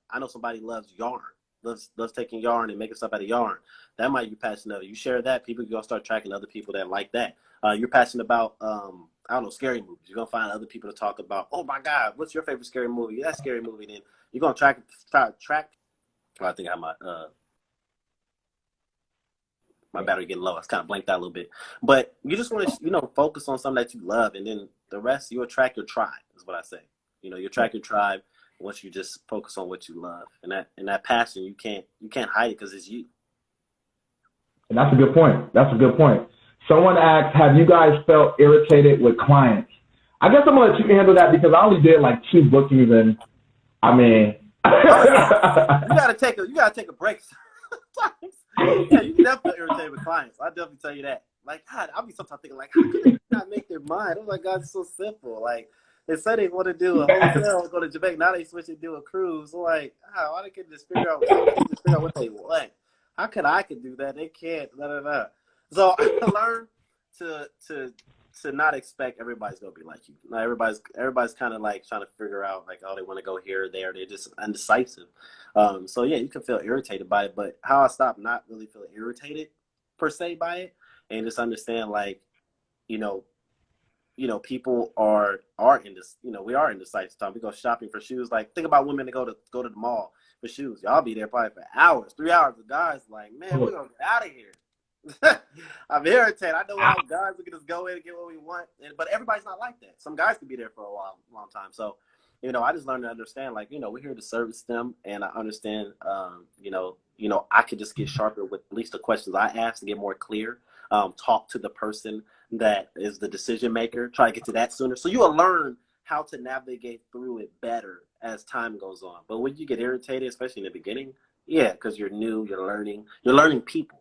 I know somebody loves yarn, loves taking yarn and making stuff out of yarn. That might be passionate. You share that, people, you're going to start tracking other people that like that. You're passionate about, I don't know, scary movies. You're going to find other people to talk about, oh my God, what's your favorite scary movie? That scary movie. Then you're going to track. I think I have my battery getting low. I was kind of blanked out a little bit. But you just want to, focus on something that you love, and then the rest, you attract your tribe, is what I say. You attract your tribe once you just focus on what you love. And that passion, you can't hide it, because it's you. And that's a good point. Someone asked, have you guys felt irritated with clients? I guess I'm going to let you handle that, because I only did like 2 bookings, and I mean, you gotta take a break. Yeah, you can definitely irritate with clients. I definitely tell you that. Like, God, I'll be sometimes thinking, like, how could they not make their mind? I'm like, God, it's so simple. Like, they said they want to do a hotel, go to Jamaica. Now they switch to do a cruise. I'm like, why they can't just figure out what they want? How could I do that? They can't. So I learned to not expect everybody's gonna be like you. Not everybody's kind of like trying to figure out, like, oh, they want to go here or there. They're just undecisive. So yeah, you can feel irritated by it, but how I stopped not really feeling irritated per se by it, and just understand, like, people are in this. We are indecisive. Time we go shopping for shoes. Like, think about women that go to the mall for shoes. Y'all be there probably for hours, 3 hours. The guys like, man, we're gonna get out of here. I'm irritated. I know how guys, we can just go in and get what we want, but everybody's not like that. Some guys can be there for a long time. So, I just learned to understand, like, we're here to service them, and I understand, I could just get sharper with at least the questions I ask to get more clear. Talk to the person that is the decision maker. Try to get to that sooner, so you will learn how to navigate through it better as time goes on. But when you get irritated, especially in the beginning, yeah, because you're new, you're learning people.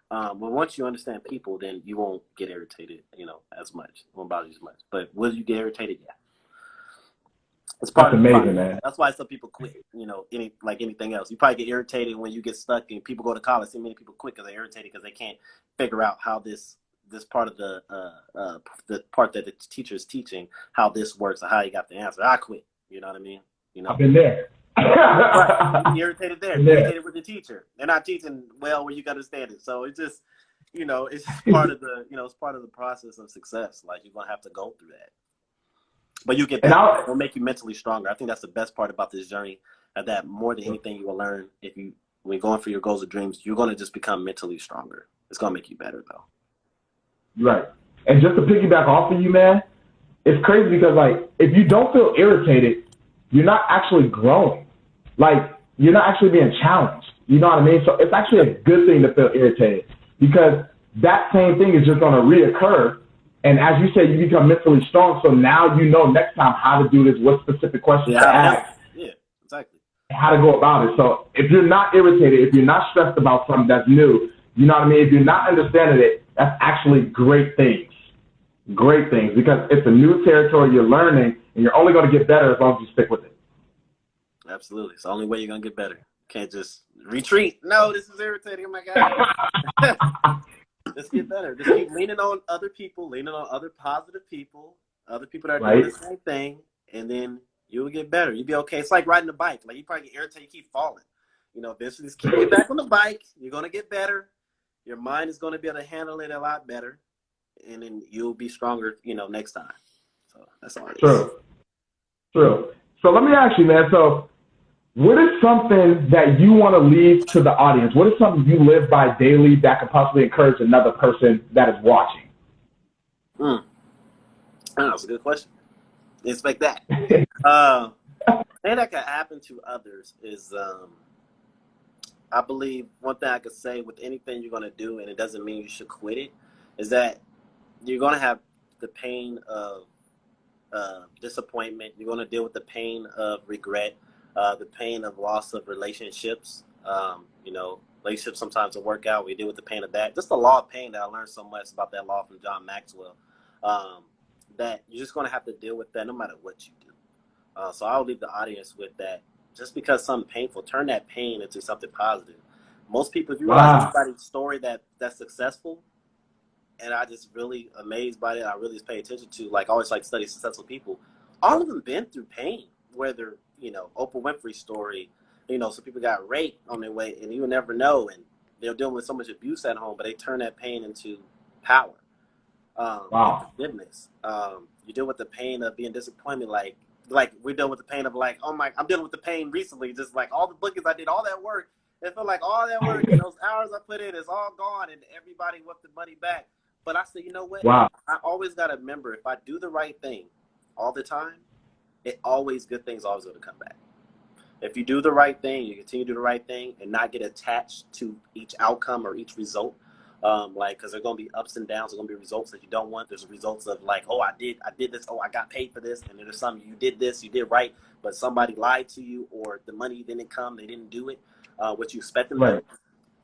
But once you understand people, then you won't get irritated, as much. It won't bother you as much. But will you get irritated? Yeah. It's part of the process, man. That's why some people quit, like anything else. You probably get irritated when you get stuck and people go to college. See, many people quit because they're irritated because they can't figure out how this part of the part that the teacher is teaching, how this works, or how you got the answer. I quit. You know what I mean? I've been there. Right. You're irritated there. You're irritated with the teacher. They're not teaching well where you got to understand it. So it's just, it's just part of the, it's part of the process of success. Like, you're gonna have to go through that, but you get better. It'll make you mentally stronger. I think that's the best part about this journey. That more than anything, you will learn when you're going for your goals or dreams, you're gonna just become mentally stronger. It's gonna make you better, though. Right. And just to piggyback off of you, man, it's crazy because, like, if you don't feel irritated, you're not actually growing. Like, you're not actually being challenged. You know what I mean? So it's actually a good thing to feel irritated, because that same thing is just going to reoccur. And as you say, you become mentally strong. So now you know next time how to do this, what specific questions to ask. Yeah, exactly. how to go about it. So if you're not irritated, if you're not stressed about something that's new, you know what I mean? If you're not understanding it, that's actually great things. Great things, because it's a new territory you're learning, and you're only going to get better as long as you stick with it. Absolutely. It's the only way you're going to get better. Can't just retreat. No, this is irritating. Oh, my God. Let's get better. Just keep leaning on other people, leaning on other positive people, other people that are doing the same thing, and then you'll get better. You'll be okay. It's like riding a bike. Like, you probably get irritated, you keep falling. You know, eventually just keep getting back on the bike. You're going to get better. Your mind is going to be able to handle it a lot better, and then you'll be stronger, you know, next time. So that's all it is. True. So let me ask you, man. So what is something that you want to leave to the audience? What is something you live by daily that could possibly encourage another person that is watching? Oh, that's a good question. Didn't expect that. Thing that could happen to others is, I believe one thing I could say with anything you're going to do, and it doesn't mean you should quit it, is that you're going to have the pain of disappointment. You're going to deal with the pain of regret, the pain of loss of relationships. You know, relationships sometimes will work out. We deal with the pain of that. Just the law of pain that I learned so much about that law from John Maxwell, that you're just going to have to deal with that no matter what you do. So I'll leave the audience with that. Just because something painful, turn that pain into something positive. Most people, if you realize anybody's story that's successful, and I just really amazed by it, I really just pay attention to, like, I always like study successful people. All of them been through pain, whether, you know, Oprah Winfrey's story, you know, some people got raped on their way, and you will never know, and they're dealing with so much abuse at home, but they turn that pain into power. Forgiveness. You deal with the pain of being disappointed, like we're dealing with the pain of, like, oh my, I'm dealing with the pain recently, just like all the bookings I did, all that work, it felt like all that work and those hours I put in is all gone, and everybody want the money back. But I said, you know what? I always got to remember, if I do the right thing all the time, good things always going to come back. If you do the right thing, you continue to do the right thing and not get attached to each outcome or each result. Because there's going to be ups and downs. There's going to be results that you don't want. There's results of, like, oh, I did this. Oh, I got paid for this. And there's some, you did this, you did right, but somebody lied to you, or the money didn't come. They didn't do it. What you expected. Right.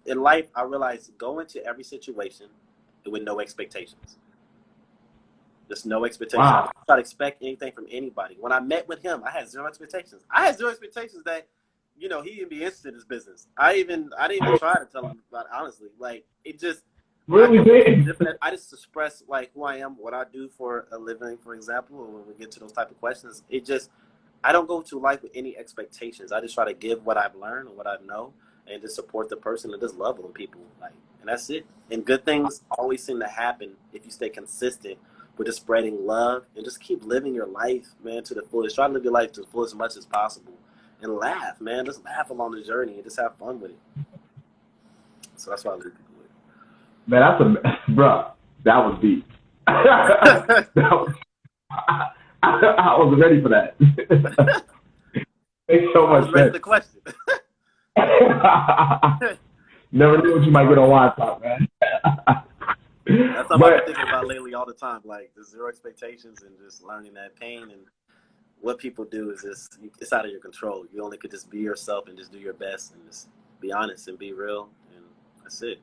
In life, I realized, go into every situation with no expectations. Just no expectations. I did not expect anything from anybody. When I met with him, I had zero expectations. I had zero expectations that, you know, he'd even be interested in his business. I didn't even try to tell him about it, honestly. Like, it just really big. I just express, like, who I am, what I do for a living, for example, or when we get to those type of questions. I don't go to life with any expectations. I just try to give what I've learned and what I know, and just support the person and just love on people. Like, and that's it. And good things always seem to happen if you stay consistent with just spreading love and just keep living your life, man, to the fullest. Try to live your life to the fullest as much as possible. And laugh, man. Just laugh along the journey and just have fun with it. So that's why I leave people with. Man, bro, that was deep. I was ready for that. Thanks so much. I was ready for the question. Never knew what you might get on Wine Talk, man. That's something I've been thinking about lately all the time. Like, the zero expectations and just learning that pain. And what people do is it's out of your control. You only could just be yourself and just do your best and just be honest and be real. And that's it.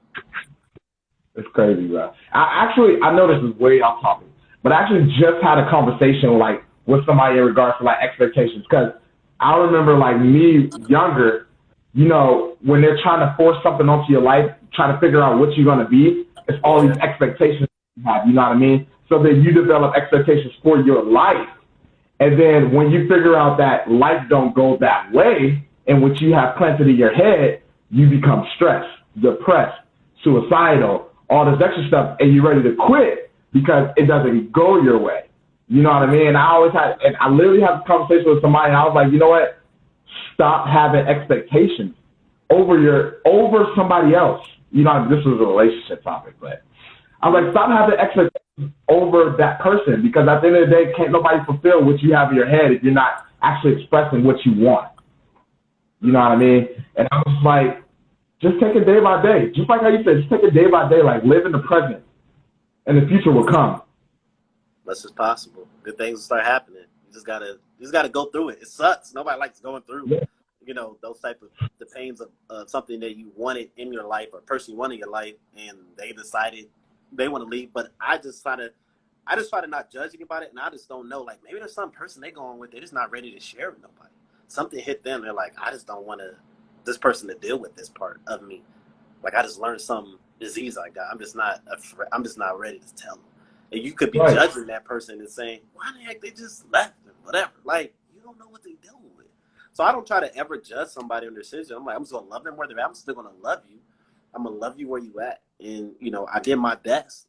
It's crazy, bro. I know this is way off topic, but I actually just had a conversation, like, with somebody in regards to, like, expectations. Because I remember, like, me younger, you know, when they're trying to force something onto your life, trying to figure out what you're going to be, it's all these expectations you have, you know what I mean? So then you develop expectations for your life. And then when you figure out that life don't go that way, and what you have planted in your head, you become stressed, depressed, suicidal, all this extra stuff, and you're ready to quit because it doesn't go your way. You know what I mean? And I literally had a conversation with somebody, and I was like, you know what? Stop having expectations over somebody else. You know, this was a relationship topic, but I was like, stop having expectations over that person, because at the end of the day, can't nobody fulfill what you have in your head if you're not actually expressing what you want. You know what I mean? And I was like, just take it day by day. Just like how you said, just take it day by day, like live in the present, and the future will come. Much as possible. Good things will start happening. You just gotta go through it. It sucks. Nobody likes going through. Yeah. You those type of the pains of something that you wanted in your life or a person you wanted in your life, and they decided they want to leave. But I just try to not judge anybody, and I just don't know. Like, maybe there's some person they going with, they're just not ready to share with nobody. Something hit them. They're like, I just don't want this person to deal with this part of me. Like, I just learned some disease I got. I'm just not ready to tell them. And you could be judging that person and saying, why the heck they just left or whatever. Like, you don't know what they're dealing with. So I don't try to ever judge somebody on their decision. I'm like, I'm just going to love them where they're at. I'm still going to love you. I'm going to love you where you at. And, I did my best.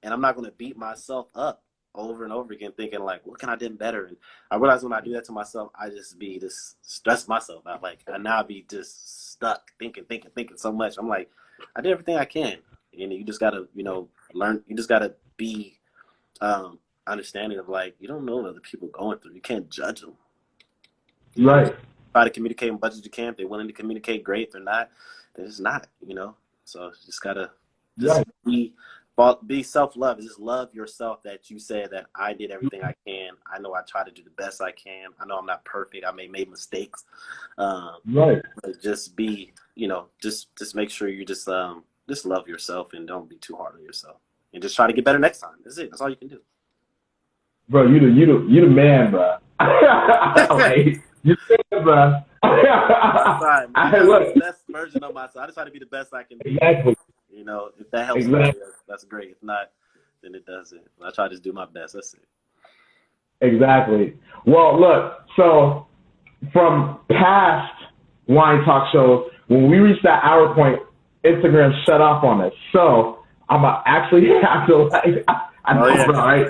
And I'm not going to beat myself up over and over again thinking, like, what can I do better? And I realize when I do that to myself, I just stress myself out. Like, I now be just stuck thinking so much. I'm like, I did everything I can. And you just got to, learn. You just got to be understanding of, like, you don't know what other people are going through. You can't judge them. Right. Try to communicate as much as you can. If they're willing to communicate, great. If they're not, they're just not, So you just got to be self-love. Just love yourself, that you said that I did everything I can. I know I try to do the best I can. I know I'm not perfect. I may make mistakes. Right. But just be, just make sure you just love yourself and don't be too hard on yourself. And just try to get better next time. That's it. That's all you can do. Bro, you the man, bro. Like, you the bro. Sorry, man. I'm the best version of myself. I just try to be the best I can be. Exactly. If that helps somebody else, that's great. If not, then it doesn't. I try to just do my best. That's it. Exactly. Well, look, so from past wine talk shows, when we reached that hour point, Instagram shut off on us. So I'm actually have to, like, I know, right?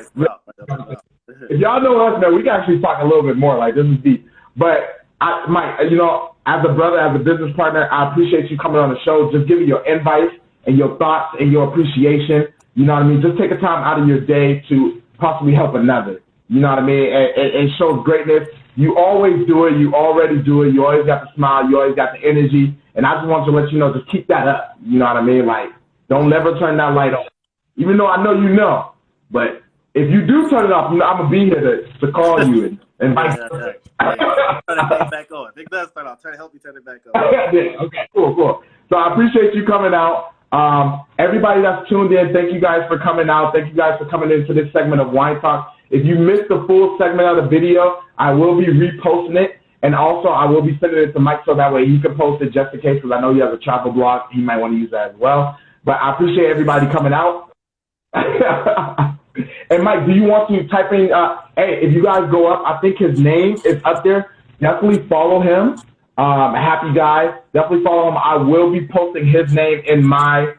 If y'all know us, man, we can actually talk a little bit more. Like, this is deep. But Mike, as a brother, as a business partner, I appreciate you coming on the show, just giving your advice and your thoughts and your appreciation. You know what I mean? Just take a time out of your day to possibly help another. You know what I mean? It shows greatness. You always do it. You already do it. You always got the smile. You always got the energy. And I just want to let you know, just keep that up. You know what I mean? Like, don't never turn that light off. Even though I know you know. But if you do turn it off, I'm going to be here to call you and vice versa. Turn it back on. If it does turn off, help me turn it back on. Yeah, okay, cool. So I appreciate you coming out. Everybody that's tuned in, thank you guys for coming out. Thank you guys for coming into this segment of Wine Talk. If you missed the full segment of the video, I will be reposting it. And also, I will be sending it to Mike so that way he can post it just in case, because I know he has a travel blog. He might want to use that as well. But I appreciate everybody coming out. And Mike, do you want to type in, hey, if you guys go up, I think his name is up there. Definitely follow him. Happy guy. Definitely follow him. I will be posting his name in my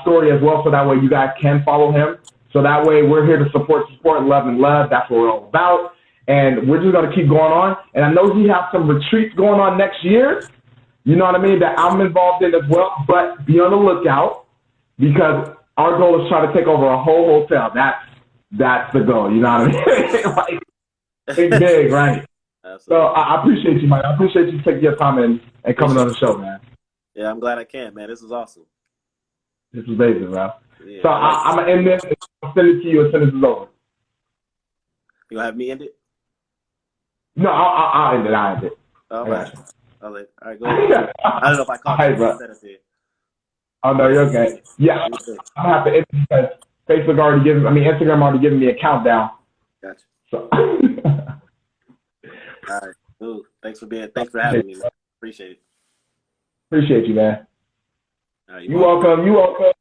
story as well, so that way you guys can follow him. So that way we're here to support, love, and love. That's what we're all about. And we're just going to keep going on. And I know he has some retreats going on next year, you know what I mean, that I'm involved in as well. But be on the lookout, because our goal is try to take over a whole hotel. That's the goal, you know what I mean? Like, it's big, right? Absolutely. So I appreciate you, Mike. I appreciate you taking your time and coming on the show, man. Yeah, I'm glad I can, man. This was awesome. This was amazing, bro. Yeah, so I'm going to end this and I'll send it to you as soon as it's over. You going to have me end it? No, I'll end it. I'll end it. All right. All right, go ahead. I don't know if I caught you. Bro. Oh, no, you're okay. Yeah, I'm going to have to end it because Instagram already given me a countdown. Gotcha. So. All right. Ooh, thanks for having me, man. Appreciate it. Appreciate you, man. All right, you're welcome. You're welcome.